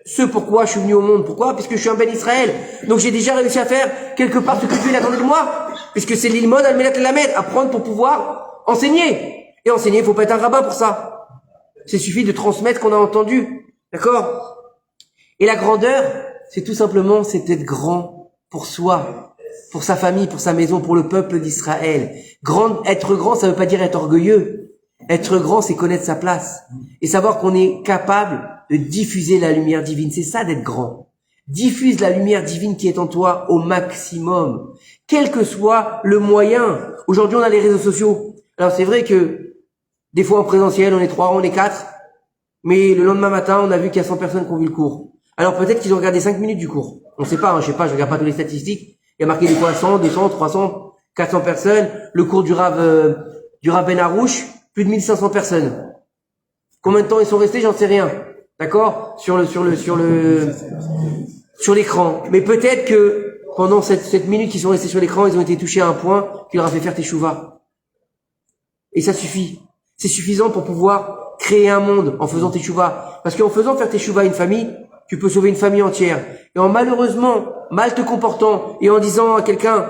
ce pourquoi je suis venu au monde. Pourquoi? Parce que je suis un Ben Israël. Donc j'ai déjà réussi à faire quelque part ce que Dieu attendait de moi. Puisque c'est l'ilmod al-melat lamed, apprendre pour pouvoir enseigner. Et enseigner, il faut pas être un rabbin pour ça. Il suffit de transmettre ce qu'on a entendu. D'accord? Et la grandeur, c'est tout simplement, c'est d'être grand pour soi, pour sa famille, pour sa maison, pour le peuple d'Israël. Être grand, ça veut pas dire être orgueilleux. Être grand, c'est connaître sa place. Et savoir qu'on est capable de diffuser la lumière divine. C'est ça d'être grand. Diffuse la lumière divine qui est en toi au maximum. Quel que soit le moyen. Aujourd'hui, on a les réseaux sociaux. Alors c'est vrai que des fois en présentiel, on est 3, on est 4. Mais le lendemain matin, on a vu qu'il y a 100 personnes qui ont vu le cours. Alors peut-être qu'ils ont regardé 5 minutes du cours. On sait pas, je sais pas, je regarde pas toutes les statistiques. Il y a marqué des fois 100, 200, 300, 400 personnes. Le cours du Rav Ben Arouche, plus de 1500 personnes. Combien de temps ils sont restés, j'en sais rien. D'accord? Sur l'écran. Mais peut-être que pendant cette minute qu'ils sont restés sur l'écran, ils ont été touchés à un point qui leur a fait faire teshuva. Et ça suffit. C'est suffisant pour pouvoir créer un monde en faisant teshuva. Parce qu'en faisant faire teshuva à une famille, tu peux sauver une famille entière. Et en malheureusement, mal te comportant et en disant à quelqu'un,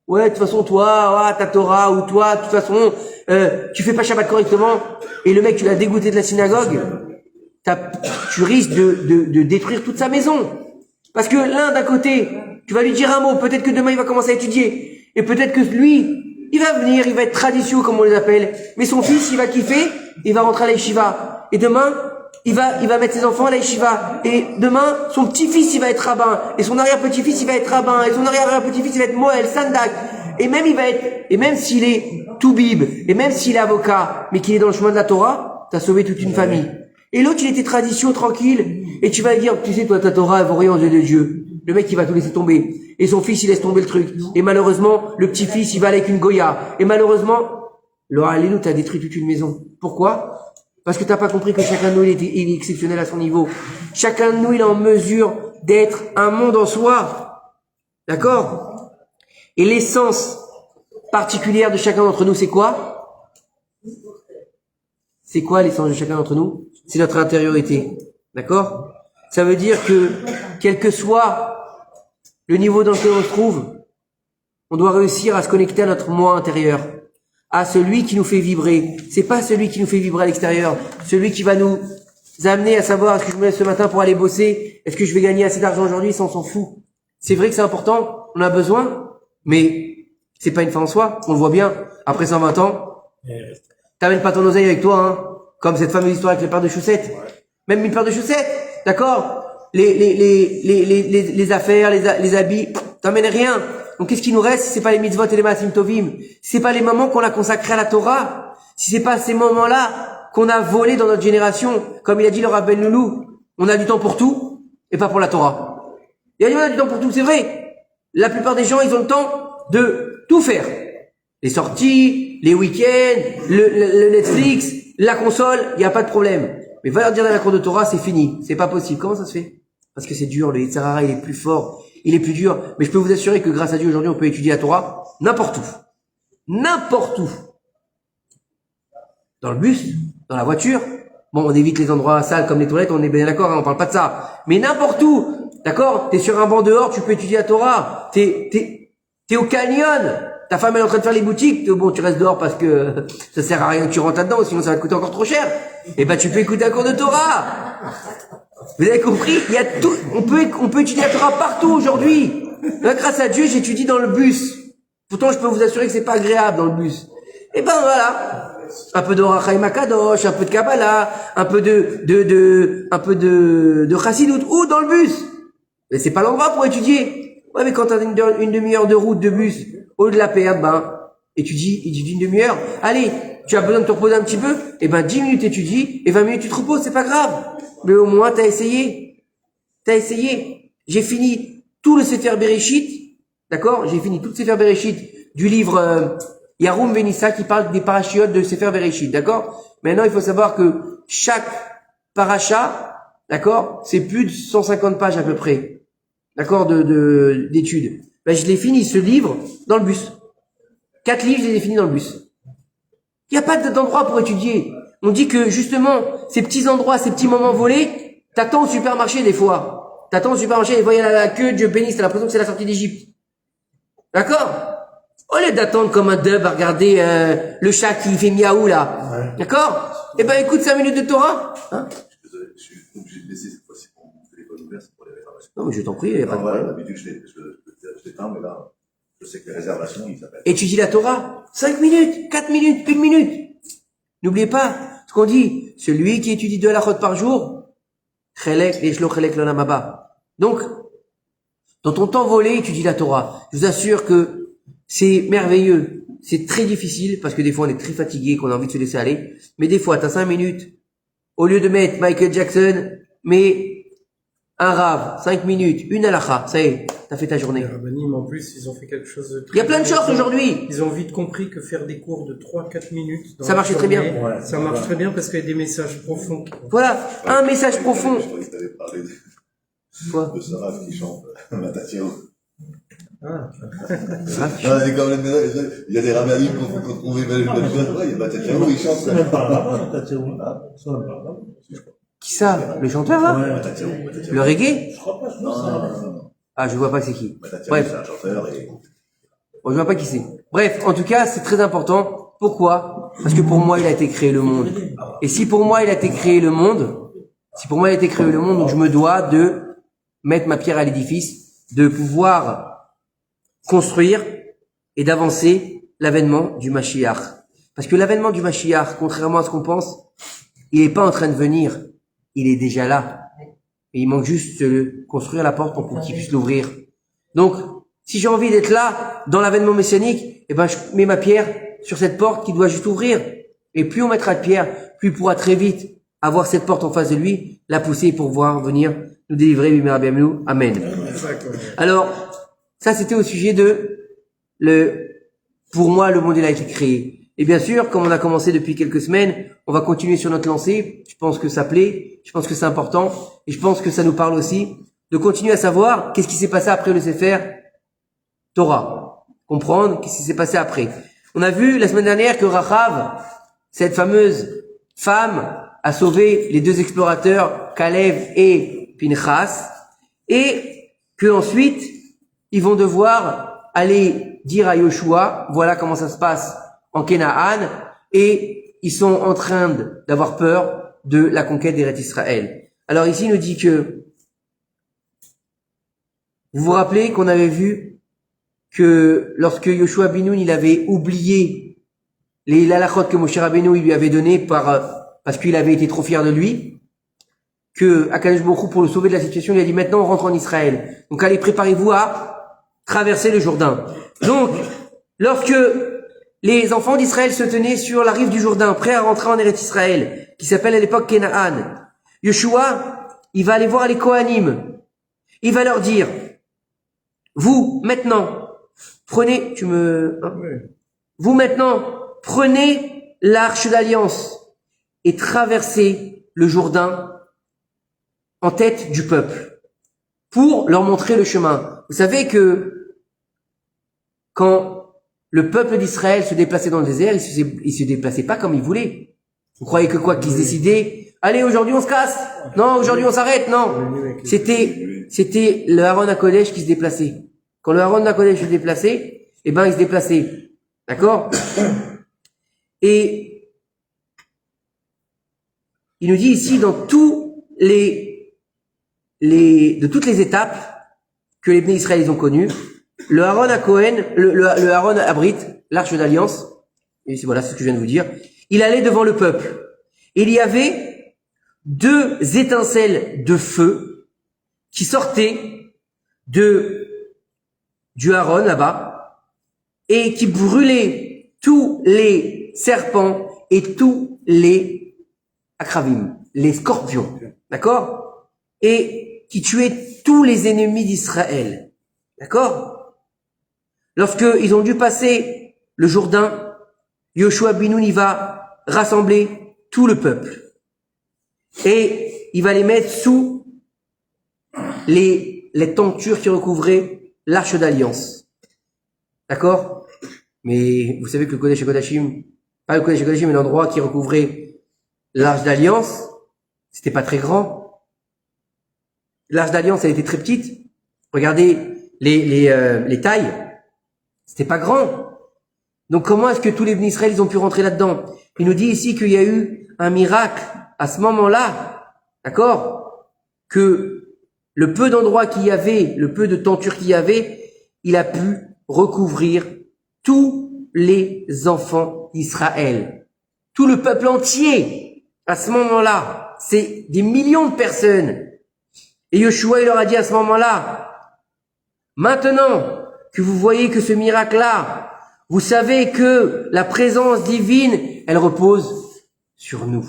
ouais, de toute façon, toi, ta Torah, ou toi, de toute façon, tu fais pas Shabbat correctement, et le mec, tu l'as dégoûté de la synagogue, tu risques de détruire toute sa maison. Parce que l'un, d'un côté, tu vas lui dire un mot, peut-être que demain, il va commencer à étudier, et peut-être que lui, il va venir, il va être traditionnel, comme on les appelle, mais son fils, il va kiffer, il va rentrer à la yeshiva. Et demain, il va mettre ses enfants à la yeshiva. Et demain, son petit-fils, il va être rabbin. Et son arrière-petit-fils, il va être rabbin. Et son arrière-petit-fils, il va être Moël, Sandak. Et même s'il est Toubib, et même s'il est avocat, mais qu'il est dans le chemin de la Torah, t'as sauvé toute une famille. Et l'autre, il était tradition, tranquille. Et tu vas lui dire, tu sais, toi, ta Torah, elle vaut rien aux yeux de Dieu. Le mec, il va tout laisser tomber. Et son fils, il laisse tomber le truc. Et malheureusement, le petit-fils, il va aller avec une Goya. Et malheureusement, le Hallelujah t'a détruit toute une maison. Pourquoi? Parce que t'as pas compris que chacun de nous, il est exceptionnel à son niveau. Chacun de nous, il est en mesure d'être un monde en soi. D'accord? Et l'essence particulière de chacun d'entre nous, c'est quoi? C'est quoi l'essence de chacun d'entre nous? C'est notre intériorité. D'accord? Ça veut dire que, quel que soit le niveau dans lequel on se trouve, on doit réussir à se connecter à notre moi intérieur. À celui qui nous fait vibrer. C'est pas celui qui nous fait vibrer à l'extérieur. Celui qui va nous amener à savoir est-ce que je me lève ce matin pour aller bosser? Est-ce que je vais gagner assez d'argent aujourd'hui? Ça, on s'en fout. C'est vrai que c'est important. On a besoin. Mais c'est pas une fin en soi. On le voit bien. Après 120 ans, t'amènes pas ton oseille avec toi, hein. Comme cette fameuse histoire avec les paires de chaussettes. Même une paire de chaussettes. D'accord? Les affaires, les habits, t'amènes rien. Donc qu'est-ce qui nous reste si c'est pas les mitzvot et les masim tovim? Si c'est pas les moments qu'on a consacrés à la Torah? Si c'est pas ces moments-là qu'on a volés dans notre génération? Comme il a dit le Rav Ben Loulou, on a du temps pour tout et pas pour la Torah. Il a dit on a du temps pour tout, c'est vrai. La plupart des gens, ils ont le temps de tout faire. Les sorties, les week-ends, le Netflix, la console, il n'y a pas de problème. Mais va leur dire dans la cour de Torah, c'est fini. C'est pas possible. Comment ça se fait? Parce que c'est dur, le Yetzer Hara, il est plus fort, il est plus dur. Mais je peux vous assurer que grâce à Dieu, aujourd'hui, on peut étudier la Torah n'importe où. N'importe où. Dans le bus, dans la voiture. Bon, on évite les endroits sales comme les toilettes, on est bien d'accord, hein, on parle pas de ça. Mais n'importe où. D'accord? T'es sur un banc dehors, tu peux étudier la Torah. T'es au canyon. Ta femme elle est en train de faire les boutiques, bon tu restes dehors parce que ça sert à rien que tu rentres là-dedans, sinon ça va te coûter encore trop cher. Et ben tu peux écouter un cours de Torah. Vous avez compris? Il y a tout, on peut étudier la Torah partout aujourd'hui. Là, grâce à Dieu, j'étudie dans le bus. Pourtant je peux vous assurer que c'est pas agréable dans le bus. Et ben voilà. Un peu d'Orach Chaim HaKadosh, un peu de Kabbalah, un peu de Chassidut, ou dans le bus. Mais c'est pas l'endroit pour étudier. Ouais, mais quand t'as une demi-heure de route de bus, au lieu de la perdre, ben, étudie une demi-heure. Allez, tu as besoin de te reposer un petit peu, et ben 10 minutes étudies, et 20 minutes tu te reposes, c'est pas grave. Mais au moins t'as essayé. J'ai fini tout le Sefer Bereshit, d'accord? J'ai fini tout le Sefer Bereshit du livre Yaroum Venissa qui parle des parachiotes de Sefer Bereshit, d'accord? Maintenant, il faut savoir que chaque paracha, d'accord, c'est plus de 150 pages à peu près, d'accord, d'études. Ben, je l'ai fini, ce livre, dans le bus. 4 livres, je les ai finis dans le bus. Il n'y a pas d'endroit pour étudier. On dit que, justement, ces petits endroits, ces petits moments volés, t'attends au supermarché des fois. T'attends au supermarché, des fois il y a la queue, Dieu bénisse, t'as l'impression que c'est la sortie d'Égypte. D'accord? Au lieu d'attendre comme un dub à regarder le chat qui fait miaou là. Ouais. D'accord? Eh ben écoute 5 minutes de Torah. Hein? Je suis obligé de laisser cette fois-ci mon téléphone ouvert, c'est pour les réservations. Non mais je t'en prie, il n'y a pas de Voilà, problème. d'habitude, je l'éteins, mais là, je sais que les réservations, ils s'appellent. Étudie la Torah. 5 minutes, 4 minutes, 1 minute. N'oubliez pas ce qu'on dit. Celui qui étudie 2 halachot par jour, chelek, yeshlo chelek l'olam haba. Donc, dans ton temps volé, étudie la Torah. Je vous assure que c'est merveilleux. C'est très difficile parce que des fois on est très fatigué, qu'on a envie de se laisser aller. Mais des fois, t'as 5 minutes. Au lieu de mettre Michael Jackson, mais un rave, 5 minutes, une halakha. Ça y est, t'as fait ta journée. Les rabbinim, en plus, ils ont fait quelque chose de très... Il y a plein de choses aujourd'hui. Ils ont vite compris que faire des cours de 3-4 minutes... dans Ça la marchait très bien. journée, Ouais, ça marche très bien parce qu'il y a des messages profonds. Voilà, un message profond. Je croyais que t'avais parlé Quoi? de Sarah qui chante Matatiao. Ah. Non, c'est comme il y a des rabbins qu'on trouvait belle chose. Ouais, il y a Matatiao, il chante. Qui ça? Le chanteur là? Matatiao. Le reggae? Non. Ah, je vois pas c'est qui. Matatiao, Bref. c'est un chanteur et... Bon, je vois pas qui c'est. Bref, en tout cas, c'est très important. Pourquoi? Parce que pour moi, il a été créé le monde. Et si pour moi, il a été créé le monde, donc je me dois de mettre ma pierre à l'édifice, de pouvoir construire et d'avancer l'avènement du Mashiach. Parce que l'avènement du Mashiach, contrairement à ce qu'on pense, il est pas en train de venir. Il est déjà là. Et il manque juste de construire la porte pour qu'il puisse l'ouvrir. Donc, si j'ai envie d'être là, dans l'avènement messianique, eh ben, je mets ma pierre sur cette porte qui doit juste ouvrir. Et plus on mettra de pierre, plus il pourra très vite avoir cette porte en face de lui, la pousser pour pouvoir venir nous délivrer, bienvenue. Amen. Alors, ça c'était au sujet de pour moi, le monde il a été créé. Et bien sûr, comme on a commencé depuis quelques semaines, on va continuer sur notre lancée. Je pense que ça plaît, je pense que c'est important, et je pense que ça nous parle aussi de continuer à savoir qu'est-ce qui s'est passé après le Sefer Torah. Comprendre qu'est-ce qui s'est passé après. On a vu la semaine dernière que Rachav, cette fameuse femme, a sauvé les 2 explorateurs, Kalev et Pinchas, et que ensuite, ils vont devoir aller dire à Yoshua, voilà comment ça se passe en Canaan, et ils sont en train d'avoir peur de la conquête d'Eretz Israël. Alors ici, il nous dit que, vous vous rappelez qu'on avait vu que lorsque Yoshua Binoun, il avait oublié les halachot que Moshe Rabbeinu il lui avait donné parce qu'il avait été trop fier de lui, que Akadosh Baruch Hu, pour le sauver de la situation, il a dit maintenant on rentre en Israël. Donc allez, préparez-vous à traverser le Jourdain. Donc, lorsque les enfants d'Israël se tenaient sur la rive du Jourdain, prêts à rentrer en Eretz Israël, qui s'appelle à l'époque Canaan, Yoshua, il va aller voir les Kohanim. Il va leur dire, vous, maintenant, prenez, vous maintenant, prenez l'arche d'alliance et traversez le Jourdain en tête du peuple pour leur montrer le chemin. Vous savez que quand le peuple d'Israël se déplaçait dans le désert, il se déplaçait pas comme il voulait. Vous croyez que quoi? Qu'ils se décidaient, allez, aujourd'hui on se casse? Non, aujourd'hui on s'arrête? Non. C'était le Aaron HaKodesh qui se déplaçait. Quand le Aaron HaKodesh se déplaçait, eh ben, il se déplaçait. D'accord? Et il nous dit ici, dans tous de toutes les étapes que les Bnei Israël ont connues, le Aaron à Cohen, le Aaron Abrit, l'arche d'alliance, et voilà, c'est ce que je viens de vous dire, il allait devant le peuple. Il y avait 2 étincelles de feu qui sortaient du Aaron là-bas et qui brûlaient tous les serpents et tous les akravim, les scorpions, d'accord? Et qui tuaient tous les ennemis d'Israël, d'accord? Lorsqu'ils ont dû passer le Jourdain, Yoshua Binoun, il va rassembler tout le peuple. Et il va les mettre sous les tentures qui recouvraient l'arche d'alliance. D'accord? Mais vous savez que le Kodesh HaKodashim, pas le Kodesh HaKodashim, mais l'endroit qui recouvrait l'arche d'alliance, c'était pas très grand. L'arche d'alliance, elle était très petite. Regardez les tailles. C'était pas grand. Donc comment est-ce que tous les Bnei Israël, ils ont pu rentrer là-dedans? Il nous dit ici qu'il y a eu un miracle à ce moment-là. D'accord? Que le peu d'endroits qu'il y avait, le peu de tentures qu'il y avait, il a pu recouvrir tous les enfants d'Israël. Tout le peuple entier, à ce moment-là. C'est des millions de personnes. Et Yoshua, il leur a dit à ce moment-là, maintenant que vous voyez que ce miracle-là, vous savez que la présence divine, elle repose sur nous.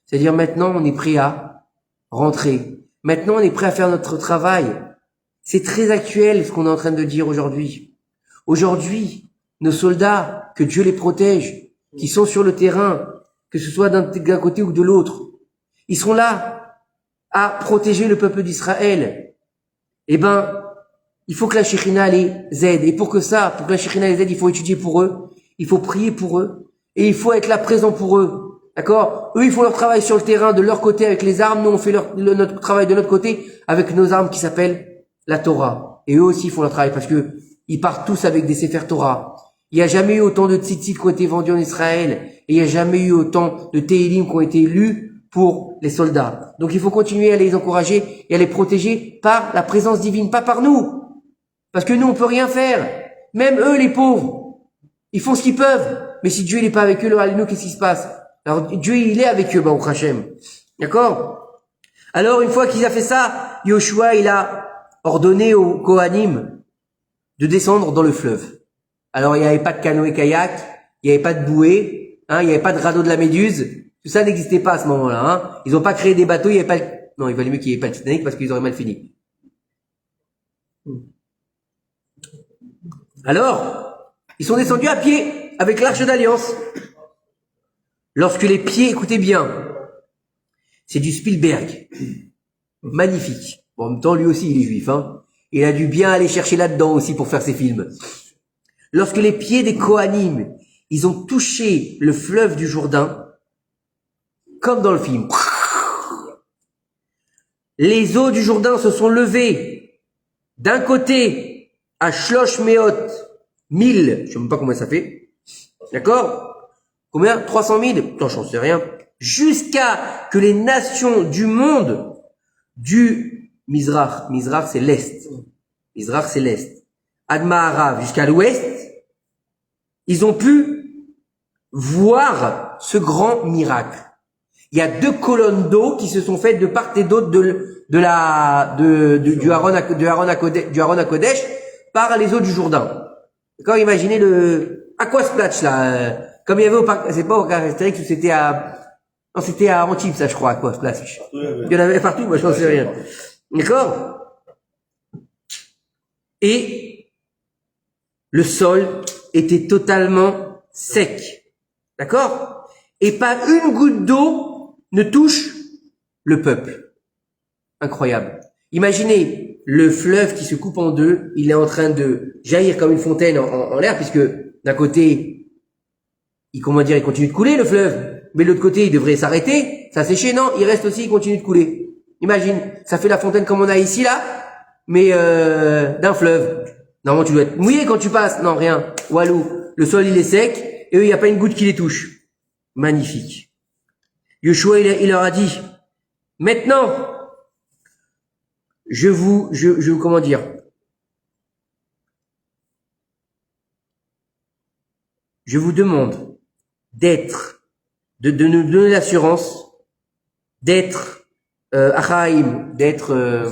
C'est-à-dire maintenant, on est prêt à rentrer. Maintenant, on est prêt à faire notre travail. C'est très actuel ce qu'on est en train de dire aujourd'hui. Aujourd'hui, nos soldats, que Dieu les protège, qui sont sur le terrain, que ce soit d'un côté ou de l'autre, ils sont là à protéger le peuple d'Israël. Eh ben, il faut que la Shekhinah les aide. Et pour que la Shekhinah les aide, il faut étudier pour eux, il faut prier pour eux, et il faut être là présent pour eux. D'accord? Eux, ils font leur travail sur le terrain de leur côté avec les armes. Nous, on fait notre travail de notre côté avec nos armes qui s'appellent la Torah. Et eux aussi, ils font leur travail parce que ils partent tous avec des Sefer Torah. Il n'y a jamais eu autant de tzitzit qui ont été vendus en Israël. Et il n'y a jamais eu autant de Tehillim qui ont été lus pour les soldats. Donc, il faut continuer à les encourager et à les protéger par la présence divine, pas par nous. Parce que nous, on peut rien faire. Même eux, les pauvres, ils font ce qu'ils peuvent. Mais si Dieu n'est pas avec eux, nous, qu'est-ce qui se passe? Alors, Dieu, il est avec eux, Baruch Hashem. D'accord? Alors, une fois qu'il a fait ça, Yoshua, il a ordonné aux Kohanim de descendre dans le fleuve. Alors, il n'y avait pas de canoë-kayak, il n'y avait pas de bouée, il n'y avait pas de radeau de la Méduse. Tout ça n'existait pas à ce moment-là. Ils n'ont pas créé des bateaux, il n'y avait pas non, il valait mieux qu'il n'y ait pas le Titanic parce qu'ils auraient mal fini. Alors, ils sont descendus à pied avec l'arche d'alliance. Lorsque les pieds, écoutez bien, c'est du Spielberg. Magnifique. Bon, en même temps, lui aussi, il est juif, Il a dû bien aller chercher là-dedans aussi pour faire ses films. Lorsque les pieds des Kohanim, ils ont touché le fleuve du Jourdain, comme dans le film, les eaux du Jourdain se sont levées d'un côté à Shlosh Meot 1000, je sais même pas combien ça fait, d'accord? Combien? 300 000? Non, j'en sais rien. Jusqu'à que les nations du monde, du Mizrach c'est l'Est, Mizrach c'est l'Est, Admaharav jusqu'à l'Ouest, ils ont pu voir ce grand miracle. Il y a 2 colonnes d'eau qui se sont faites de part et d'autre du Haron à Kodesh par les eaux du Jourdain. D'accord? Imaginez le Aquasplatch là, comme il y avait au parc, c'est pas au parc Astérix, c'était à Antibes, ça je crois, Aquasplatch. Il y en avait partout, moi je n'en sais rien. D'accord? Et le sol était totalement sec. D'accord? Et pas une goutte d'eau ne touche le peuple. Incroyable. Imaginez le fleuve qui se coupe en deux, il est en train de jaillir comme une fontaine en l'air, puisque d'un côté, il continue de couler le fleuve, mais de l'autre côté, il devrait s'arrêter, ça sécher, non, il reste aussi, il continue de couler. Imagine, ça fait la fontaine comme on a ici, là, mais d'un fleuve. Normalement, tu dois être mouillé quand tu passes. Non, rien. Walou. Le sol, il est sec, et eux, il n'y a pas une goutte qui les touche. Magnifique. Yoshua, il leur a dit, maintenant, je vous demande de nous donner l'assurance d'être achaïm, d'être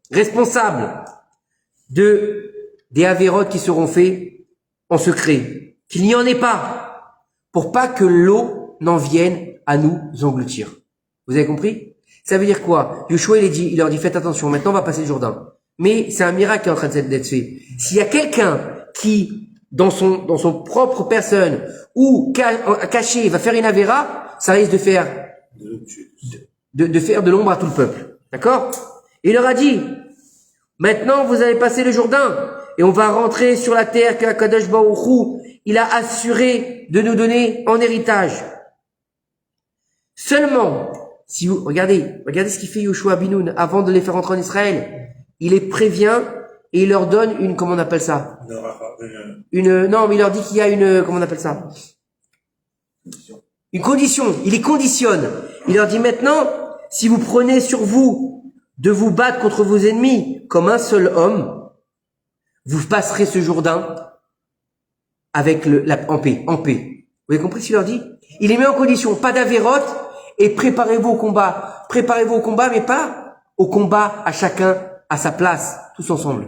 responsable des avérotes qui seront faits en secret, qu'il n'y en ait pas, pour pas que l'eau n'en vienne à nous engloutir. Vous avez compris? Ça veut dire quoi? Yoshua, il leur dit, faites attention, maintenant on va passer le Jourdain. Mais c'est un miracle qui est en train d'être fait. S'il y a quelqu'un qui, dans son propre personne, ou caché, va faire une avéra, ça risque de faire de faire de l'ombre à tout le peuple. D'accord? Il leur a dit, Maintenant, vous allez passer le Jourdain et on va rentrer sur la terre qu'Akadosh Baruch Hu, il a assuré de nous donner en héritage. Seulement, si vous regardez ce qu'il fait Yoshua Binoun avant de les faire entrer en Israël. Il les prévient et il leur donne une, comment on appelle ça? Non, mais il leur dit qu'il y a une, comment on appelle ça? Une condition. Il les conditionne. Il leur dit maintenant, si vous prenez sur vous de vous battre contre vos ennemis comme un seul homme, vous passerez ce Jourdain avec en paix. Vous avez compris ce qu'il leur dit? Il les met en condition, pas d'avérote, et préparez-vous au combat. Préparez-vous au combat, mais pas au combat à chacun à sa place, tous ensemble.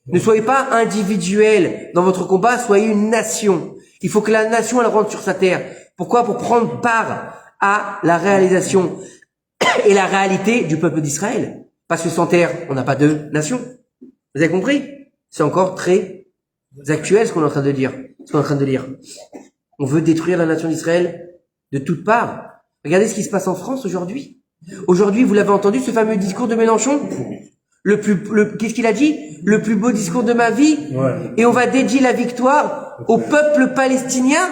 Ne soyez pas individuels dans votre combat, soyez une nation. Il faut que la nation, elle rentre sur sa terre. Pourquoi? Pour prendre part à la réalisation et la réalité du peuple d'Israël. Parce que sans terre, on n'a pas de nation. Vous avez compris? C'est encore très actuel ce qu'on est en train de dire. Ce qu'on est en train de lire. On veut détruire la nation d'Israël de toutes parts. Regardez ce qui se passe en France aujourd'hui. Aujourd'hui, vous l'avez entendu, ce fameux discours de Mélenchon? Qu'est-ce qu'il a dit? Le plus beau discours de ma vie. Ouais. Et on va dédier la victoire au peuple palestinien.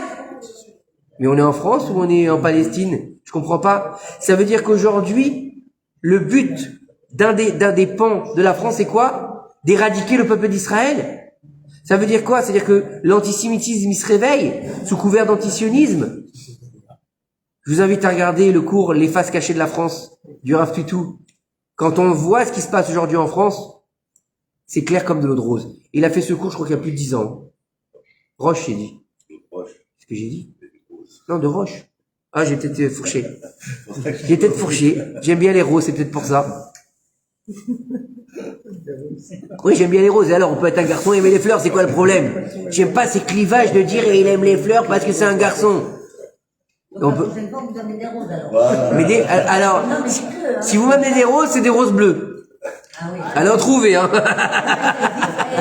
Mais on est en France ou on est en Palestine? Je comprends pas. Ça veut dire qu'aujourd'hui, le but d'un des pans de la France, c'est quoi? D'éradiquer le peuple d'Israël. Ça veut dire quoi? C'est-à-dire que l'antisémitisme, il se réveille sous couvert d'antisionisme. Je vous invite à regarder le cours Les faces cachées de la France du Rav Tutu. Quand on voit ce qui se passe aujourd'hui en France, c'est clair comme de l'eau de rose. Il a fait ce cours, je crois qu'il y a plus de 10 ans. Roche, j'ai dit. C'est ce que j'ai dit? Non, de Roche. Ah, j'ai peut-être fourché. J'ai peut-être fourché. J'aime bien les roses, c'est peut-être pour ça. Oui, j'aime bien les roses. Et alors, on peut être un garçon et aimer les fleurs, c'est quoi le problème? J'aime pas ces clivages de dire il aime les fleurs parce que c'est un garçon. Donc, la prochaine fois, vous amenez des roses, alors. Voilà. Mais alors, Non, mais c'est que, hein. si vous m'amenez des roses, c'est des roses bleues. Ah oui. Allez en trouver, hein. Ça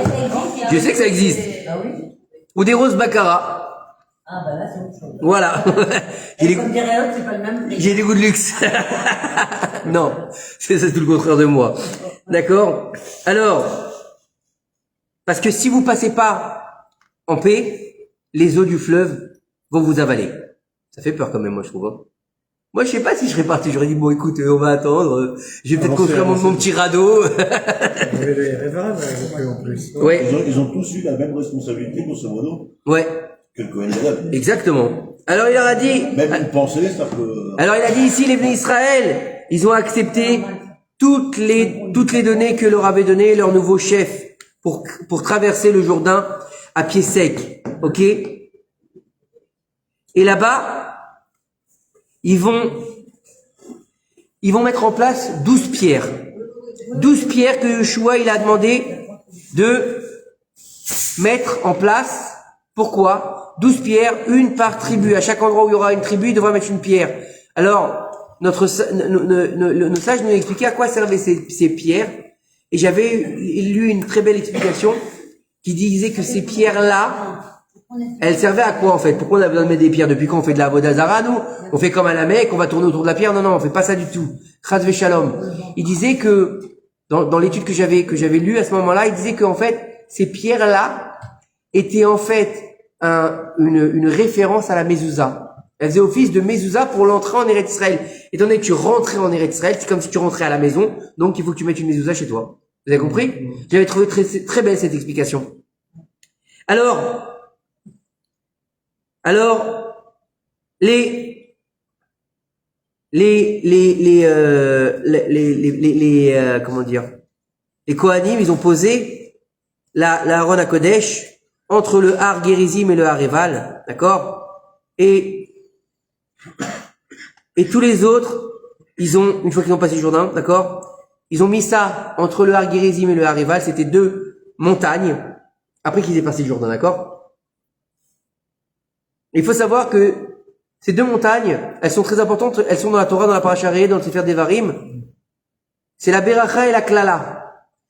existe, Je sais que ça existe. Ah oui? Ou des roses baccarat. Ah bah là, c'est autre chose. Voilà. J'ai Comme dirait l'autre, c'est pas le même prix. J'ai des goûts de luxe. Non, c'est tout le contraire de moi. D'accord? Alors, parce que si vous passez pas en paix, les eaux du fleuve vont vous avaler. Ça fait peur quand même, moi, je trouve. Hein. Moi, je sais pas si je serais parti. J'aurais dit, bon, écoute, on va attendre. Je vais peut-être construire mon petit radeau. Il y avait les rêvards avec eux en plus. Ouais. Ils ont tous eu la même responsabilité, grosso modo, Ouais. que le Kohen Gadol. Exactement. Alors, il leur a dit... Même une pensée, ça peut... Alors, il a dit ici, les Bnei Israël, ils ont accepté toutes les données que leur avait donné leur nouveau chef pour traverser le Jourdain à pied sec. Ok? Et là-bas, ils vont mettre en place 12 pierres. 12 pierres que Yeshua, il a demandé de mettre en place. Pourquoi? 12 pierres, une par tribu. À chaque endroit où il y aura une tribu, il devra mettre une pierre. Alors, nos sages nous expliquaient à quoi servaient ces pierres. Et j'avais lu une très belle explication qui disait que ces pierres-là, elles servaient à quoi en fait? Pourquoi on a besoin de mettre des pierres? Depuis quand on fait de la Avodazara, nous? On fait comme à la Mecque, on va tourner autour de la pierre? Non, on fait pas ça du tout. Chas v'shalom. Il disait que, dans l'étude que j'avais lue à ce moment-là, il disait qu'en fait, ces pierres-là étaient en fait une référence à la mezouza. Elle faisait office de mezouza pour l'entrée en Eretz Israël. Étant donné que tu rentrais en Eretz Israël, c'est comme si tu rentrais à la maison, donc il faut que tu mettes une mezouza chez toi. Vous avez compris? J'avais trouvé très, très belle cette explication. Alors, comment dire, les Kohanim, ils ont posé la Aaron à Kodesh entre le Har Gerizim et le Har Eval, d'accord? Et tous les autres, une fois qu'ils ont passé le Jourdain, d'accord? Ils ont mis ça entre le Har Gerizim et le Har Eval, c'était 2 montagnes, après qu'ils aient passé le Jourdain, d'accord? Il faut savoir que ces 2 montagnes, elles sont très importantes, elles sont dans la Torah, dans la Parashat Re'eh, dans le Sefer Devarim. C'est la Beracha et la Klala.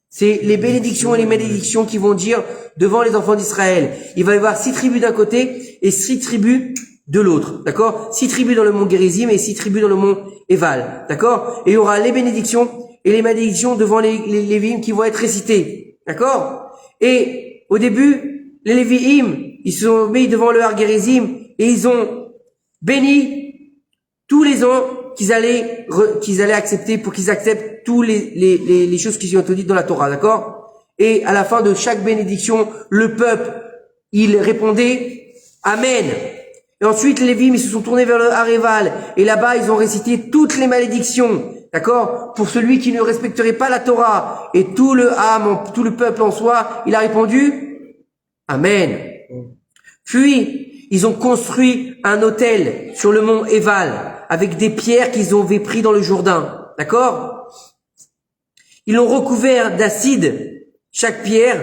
C'est les bénédictions et les malédictions qui vont dire devant les enfants d'Israël. Il va y avoir 6 tribus d'un côté et 6 tribus de l'autre. D'accord? 6 tribus dans le mont Gerizim et 6 tribus dans le mont Eval. D'accord? Et il y aura les bénédictions et les malédictions devant les Lévi'im qui vont être récitées. D'accord? Et au début, les Lévi'im, ils se sont mis devant le Har Gerizim et ils ont béni tous les ans qu'ils allaient accepter, pour qu'ils acceptent tous les choses qui sont dites dans la Torah. D'accord? Et à la fin de chaque bénédiction, le peuple, il répondait Amen. Et ensuite, les Lévi'im, ils se sont tournés vers le Haréval. Et là-bas, ils ont récité toutes les malédictions. D'accord? Pour celui qui ne respecterait pas la Torah. Et tout le peuple en soi, il a répondu Amen. Puis, ils ont construit un autel sur le mont Éval, avec des pierres qu'ils avaient pris dans le Jourdain. D'accord? Ils l'ont recouvert d'acide, chaque pierre,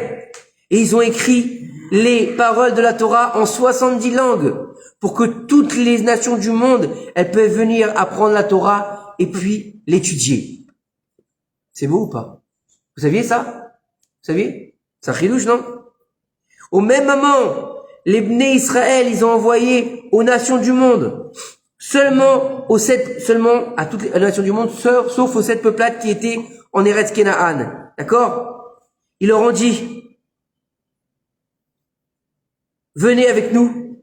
et ils ont écrit les paroles de la Torah en 70 langues, pour que toutes les nations du monde, elles peuvent venir apprendre la Torah et puis l'étudier. C'est beau ou pas? Vous saviez ça? Vous saviez? C'est un chidouche, non? Au même moment, les Bnei Israël, ils ont envoyé aux nations du monde, seulement à toutes les nations du monde, sauf aux 7 peuplades qui étaient en Eretz Kenaan. D'accord? Ils leur ont dit, venez avec nous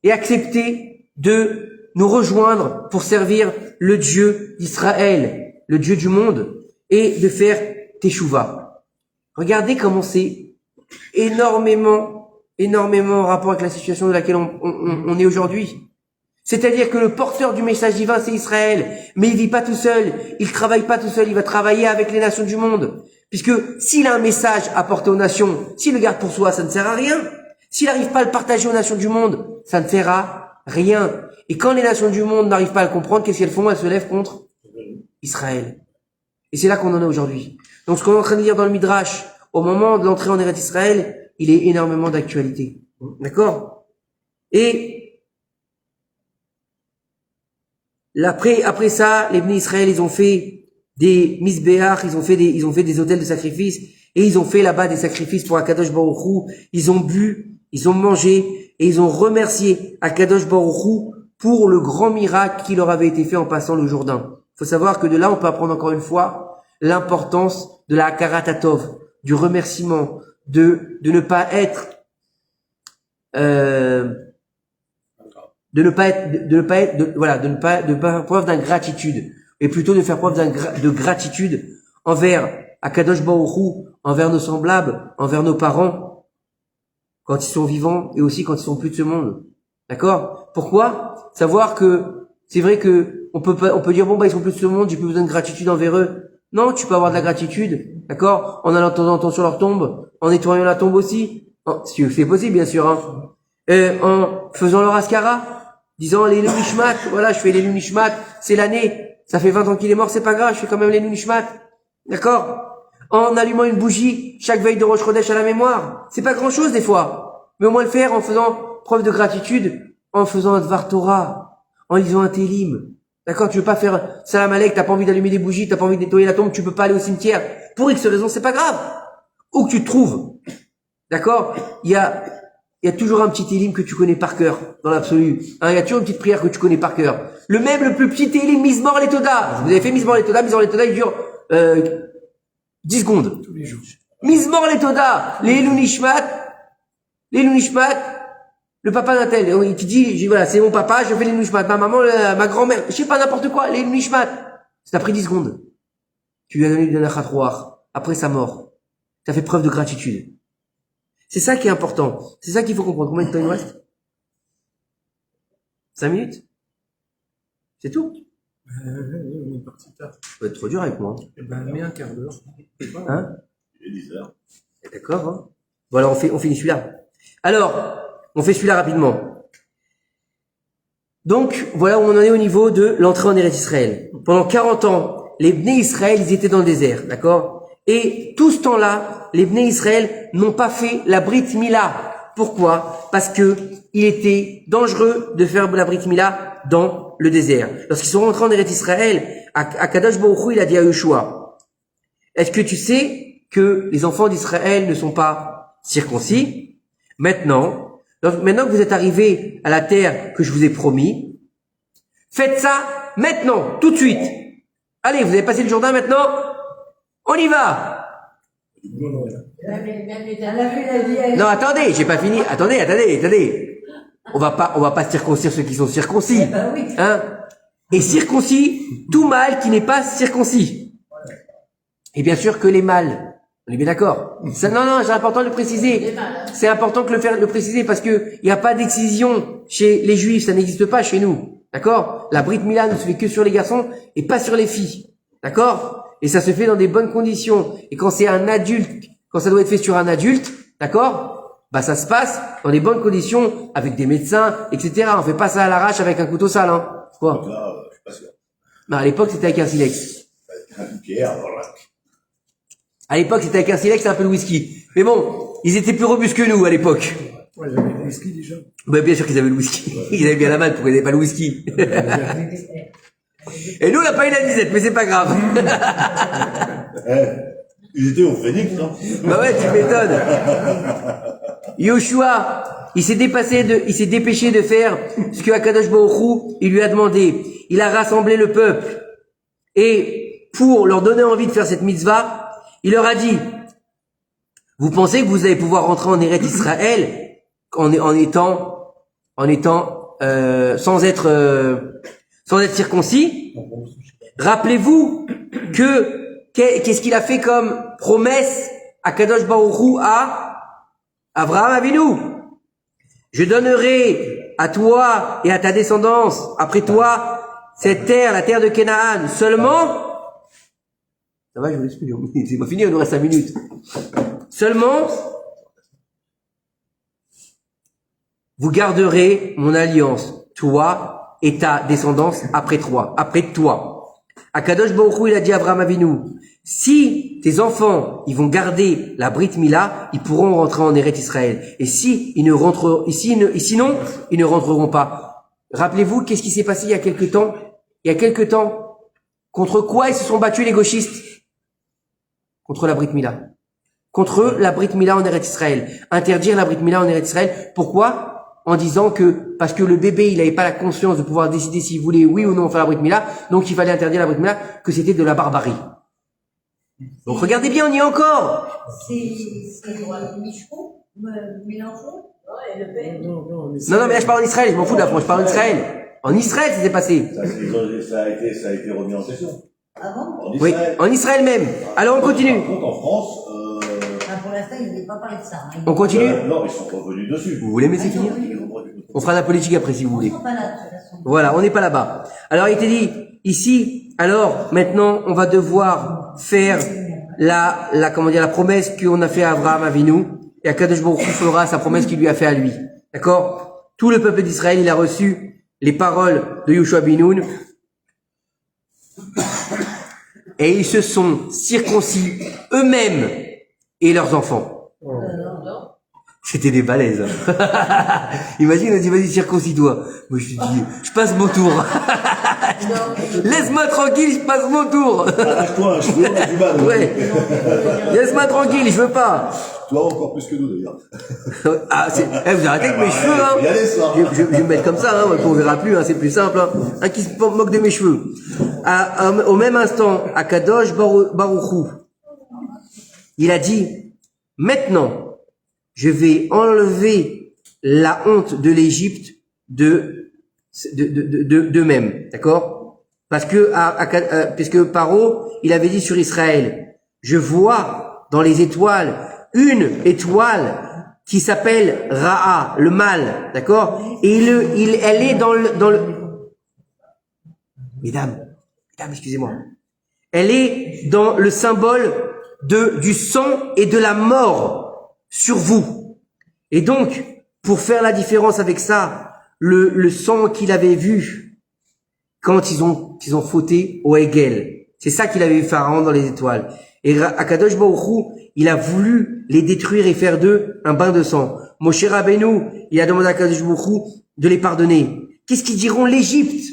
et acceptez de nous rejoindre pour servir le Dieu d'Israël, le Dieu du monde, et de faire Teshuvah. Regardez comment c'est énormément en rapport avec la situation dans laquelle on est aujourd'hui. C'est-à-dire que le porteur du message divin, c'est Israël, mais il vit pas tout seul, il travaille pas tout seul, il va travailler avec les nations du monde. Puisque s'il a un message à porter aux nations, s'il le garde pour soi, ça ne sert à rien. S'il n'arrive pas à le partager aux nations du monde, ça ne sert à rien. Et quand les nations du monde n'arrivent pas à le comprendre, qu'est-ce qu'elles font? Elles se lèvent contre Israël. Et c'est là qu'on en est aujourd'hui. Donc ce qu'on est en train de lire dans le Midrash, au moment de l'entrée en Eretz Israël, il est énormément d'actualité. D'accord? Et après ça, les Bnei Israël, ils ont fait des misbéach, ils ont fait des hôtels de sacrifice, et ils ont fait là-bas des sacrifices pour Akadosh Baruch Hu. Ils ont bu, ils ont mangé, et ils ont remercié Akadosh Baruch Hu pour le grand miracle qui leur avait été fait en passant le Jourdain. Il faut savoir que de là, on peut apprendre encore une fois l'importance de la Hakarat Hatov, du remerciement, de ne pas être faire preuve d'ingratitude, et plutôt de faire preuve de gratitude envers Akadosh Baruch Hu, envers nos semblables, envers nos parents, quand ils sont vivants et aussi quand ils sont plus de ce monde. D'accord? Pourquoi? Savoir que c'est vrai que on peut dire bon ils sont plus de ce monde, j'ai plus besoin de gratitude envers eux. Non, tu peux avoir de la gratitude, d'accord? En allant de temps en temps sur leur tombe, en nettoyant la tombe aussi, si c'est possible bien sûr, hein. En faisant leur askara, disant les Nishmat, voilà, je fais les Nishmat, c'est l'année, ça fait 20 ans qu'il est mort, c'est pas grave, je fais quand même les Nishmat, d'accord? En allumant une bougie chaque veille de Rosh Chodesh à la mémoire, c'est pas grand chose des fois, mais au moins le faire en faisant preuve de gratitude, en faisant un Dvar Torah, en lisant un Télim. D'accord, tu veux pas faire Salam Alek, t'as pas envie d'allumer des bougies, t'as pas envie de nettoyer la tombe, tu peux pas aller au cimetière. Pour X raison, c'est pas grave. Où que tu te trouves. D'accord? Il y a toujours un petit télim que tu connais par cœur, dans l'absolu. Hein, il y a toujours une petite prière que tu connais par cœur. Le plus petit télim, Mizmor Letoda. Vous avez fait Mizmor Letoda, il dure, 10 secondes. Tous les jours. Mizmor Letoda. Les Elou Nishmat, le papa d'un tel, il te dit, voilà, c'est mon papa, je fais les Nishmat, ma maman, ma grand-mère, je sais pas, n'importe quoi, les Nishmat. Ça t'a pris 10 secondes. Tu lui as donné du Nachat après sa mort. Tu as fait preuve de gratitude. C'est ça qui est important. C'est ça qu'il faut comprendre. Combien de temps il nous reste? 5 minutes? C'est tout? On est parti tard. Ça peut être trop dur avec moi. Eh ben, mets un quart d'heure. Hein? Il est 10 heures. D'accord, hein? Bon, alors on finit celui-là. Alors, on fait celui-là rapidement. Donc, voilà où on en est au niveau de l'entrée en Eretz Israël. Pendant 40 ans, les Bnei Israël, ils étaient dans le désert, d'accord? Et tout ce temps-là, les Bnei Israël n'ont pas fait la Brit Mila. Pourquoi? Parce que il était dangereux de faire la Brit Mila dans le désert. Lorsqu'ils sont rentrés en Eretz Israël, Akadosh Baruch Hu, il a dit à Yeshua, est-ce que tu sais que les enfants d'Israël ne sont pas circoncis? Maintenant que vous êtes arrivés à la terre que je vous ai promis, faites ça maintenant, tout de suite. Allez, vous avez passé le Jourdain maintenant, On y va. Non, attendez, j'ai pas fini. Attendez. On va pas circoncire ceux qui sont circoncis. Hein? Et circoncis tout mâle qui n'est pas circoncis. Et bien sûr que les mâles. On est bien d'accord. Ça, non, c'est important de le préciser. C'est important de le préciser parce que il n'y a pas d'excision chez les juifs, ça n'existe pas chez nous. D'accord? La Brit Mila ne se fait que sur les garçons et pas sur les filles. D'accord? Et ça se fait dans des bonnes conditions. Et quand c'est un adulte, quand ça doit être fait sur un adulte, d'accord? Bah, ça se passe dans des bonnes conditions avec des médecins, etc. On fait pas ça à l'arrache avec un couteau sale, hein. Quoi? Donc là, je suis pas sûr. Non, à l'époque, c'était avec un silex. Un Pierre, voilà. À l'époque, c'était avec un silex et un peu de whisky. Mais bon, ils étaient plus robustes que nous à l'époque. Ouais, il y avait le whisky déjà. Bah, bien sûr qu'ils avaient le whisky. Ils avaient bien la malle pour qu'ils n'avaient pas le whisky. Et nous, on n'a pas eu la disette, mais c'est pas grave. Ils étaient au Phoenix, non? Bah ouais, tu m'étonnes. Yoshua, il s'est dépêché de faire ce que Akadosh Baruch Hu, il lui a demandé. Il a rassemblé le peuple. Et pour leur donner envie de faire cette mitzvah, il leur a dit, vous pensez que vous allez pouvoir rentrer en Eretz Israël en étant sans être circoncis? Rappelez-vous qu'est-ce qu'il a fait comme promesse à Kadosh Baruch Hu à Abraham Avinu? Je donnerai à toi et à ta descendance après toi cette terre, la terre de Canaan, seulement. Ça va, je vous explique. C'est pas fini, il nous reste 5 minutes. Seulement, vous garderez mon alliance, toi et ta descendance après toi. Akadosh Baruch Hu, il a dit à Abraham Avinu, si tes enfants, ils vont garder la Brit Mila, ils pourront rentrer en Eretz Israël. Et sinon, ils ne rentreront pas. Rappelez-vous, qu'est-ce qui s'est passé il y a quelque temps? Contre quoi ils se sont battus les gauchistes? Contre la Brit Mila. Contre la Brit Mila en Eretz Israël. Interdire la Brit Mila en Eretz Israël. Pourquoi? En disant parce que le bébé, il n'avait pas la conscience de pouvoir décider s'il voulait oui ou non faire la Brit Mila, donc il fallait interdire la Brit Mila, que c'était de la barbarie. Donc regardez bien, on y est encore. C'est Michou, Mélenchon. Non, Non, mais là je parle en Israël, je m'en fous de la France, je parle en Israël. En Israël, ça s'est passé. Ça a été remis en question. Ah bon? En Oui, Israël. en Israël même. Alors on continue. Par contre, en France, Pour l'instant, ils n'avaient pas parlé de ça. Hein. On continue. non, ils sont revenus dessus. Vous voulez me laisser finir? On fera de la politique après si vous voulez. Ils sont pas là, de toute façon. Voilà, on n'est pas là-bas. Alors il était dit ici, alors maintenant on va devoir faire la promesse qu'on a fait à Abraham Avinu, et Akadosh Baruch Hu fera sa promesse qu'il lui a fait à lui. D'accord? Tout le peuple d'Israël, il a reçu les paroles de Yoshua bin Nun et ils se sont circoncis eux-mêmes et leurs enfants. C'était des balaises. Imagine, on dit, vas-y, circoncis-toi. Moi, je te dis, je passe mon tour. Laisse-moi tranquille, je passe mon tour. Arrache-toi un cheveu, on a du mal. Ouais. Laisse-moi tranquille, je veux pas. Toi, encore plus que nous, d'ailleurs. Vous arrêtez avec mes cheveux, hein. Y aller, ça. Je vais me mettre comme ça, hein. On verra plus, hein. C'est plus simple, hein. Un qui se moque de mes cheveux. Au même instant, Akadosh Baruch Hu, il a dit, maintenant, je vais enlever la honte de l'Égypte d'eux-mêmes, d'accord? Parce que puisque Paro, il avait dit sur Israël, je vois dans les étoiles une étoile qui s'appelle Ra'a, le mal, d'accord? Et elle est dans le Mesdames, excusez-moi. Elle est dans le symbole du sang et de la mort sur vous. Et donc, pour faire la différence avec ça, le sang qu'il avait vu quand ils ont fauté au Hegel, c'est ça qu'il avait vu Pharaon dans les étoiles. Et Akadosh Baruch Hu, il a voulu les détruire et faire d'eux un bain de sang. Moshe Rabbeinu, il a demandé à Akadosh Baruch Hu de les pardonner. Qu'est-ce qu'ils diront l'Égypte?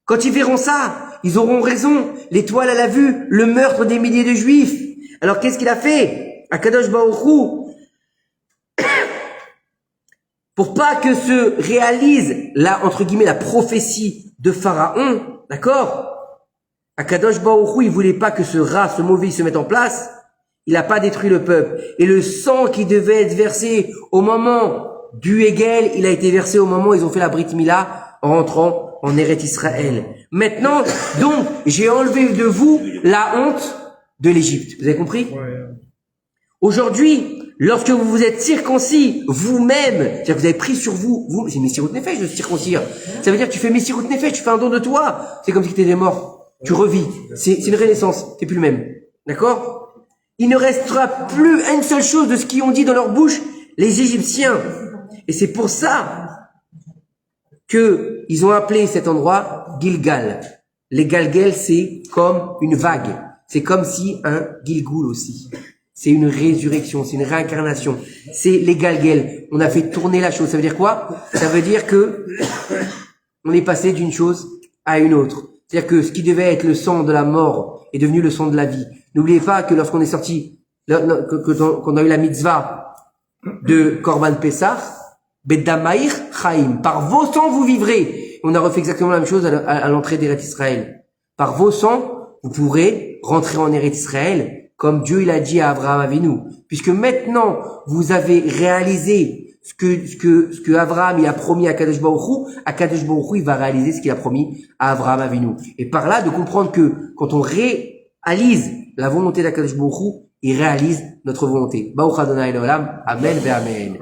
Quand ils verront ça, ils auront raison. L'étoile, elle a vu le meurtre des milliers de Juifs. Alors qu'est-ce qu'il a fait? Akadosh Baruch Hu, pour pas que se réalise entre guillemets la prophétie de Pharaon, d'accord? Akadosh Baruch Hu, il voulait pas que ce rat, ce mauvais, se mette en place. Il n'a pas détruit le peuple. Et le sang qui devait être versé au moment du Hegel, il a été versé au moment où ils ont fait la Brit Mila en rentrant en Eretz Israël. Maintenant, donc, j'ai enlevé de vous la honte de l'Égypte. Vous avez compris? Aujourd'hui, lorsque vous vous êtes circoncis vous-même, c'est-à-dire que vous avez pris sur vous, c'est Messirut Nefesh de se circoncire. Ça veut dire que tu fais Messirut Nefesh, tu fais un don de toi. C'est comme si tu étais mort. Tu revis. C'est une renaissance. T'es plus le même. D'accord? Il ne restera plus une seule chose de ce qu'ils ont dit dans leur bouche, les Égyptiens. Et c'est pour ça que ils ont appelé cet endroit Gilgal. Les Galgel, c'est comme une vague. C'est comme si un Gilgoul aussi. C'est une résurrection, c'est une réincarnation. C'est les Galgel. On a fait tourner la chose. Ça veut dire quoi? Ça veut dire que on est passé d'une chose à une autre. C'est-à-dire que ce qui devait être le sang de la mort est devenu le sang de la vie. N'oubliez pas que lorsqu'on est sorti, qu'on a eu la mitzvah de Korban Pessah, Beddamaïr Chaim, par vos sangs vous vivrez. On a refait exactement la même chose à l'entrée d'Eretz Israël. Par vos sangs, vous pourrez rentrer en Eretz Israël, comme Dieu il a dit à Abraham Avinu. Puisque maintenant, vous avez réalisé ce que Abraham il a promis à Kadosh Baruch Hu, il va réaliser ce qu'il a promis à Abraham Avinu. Et par là, de comprendre que quand on réalise la volonté d'Akadosh Baruch Hu, il réalise notre volonté. Baruch Adonai Leolam. Amen ve Amen.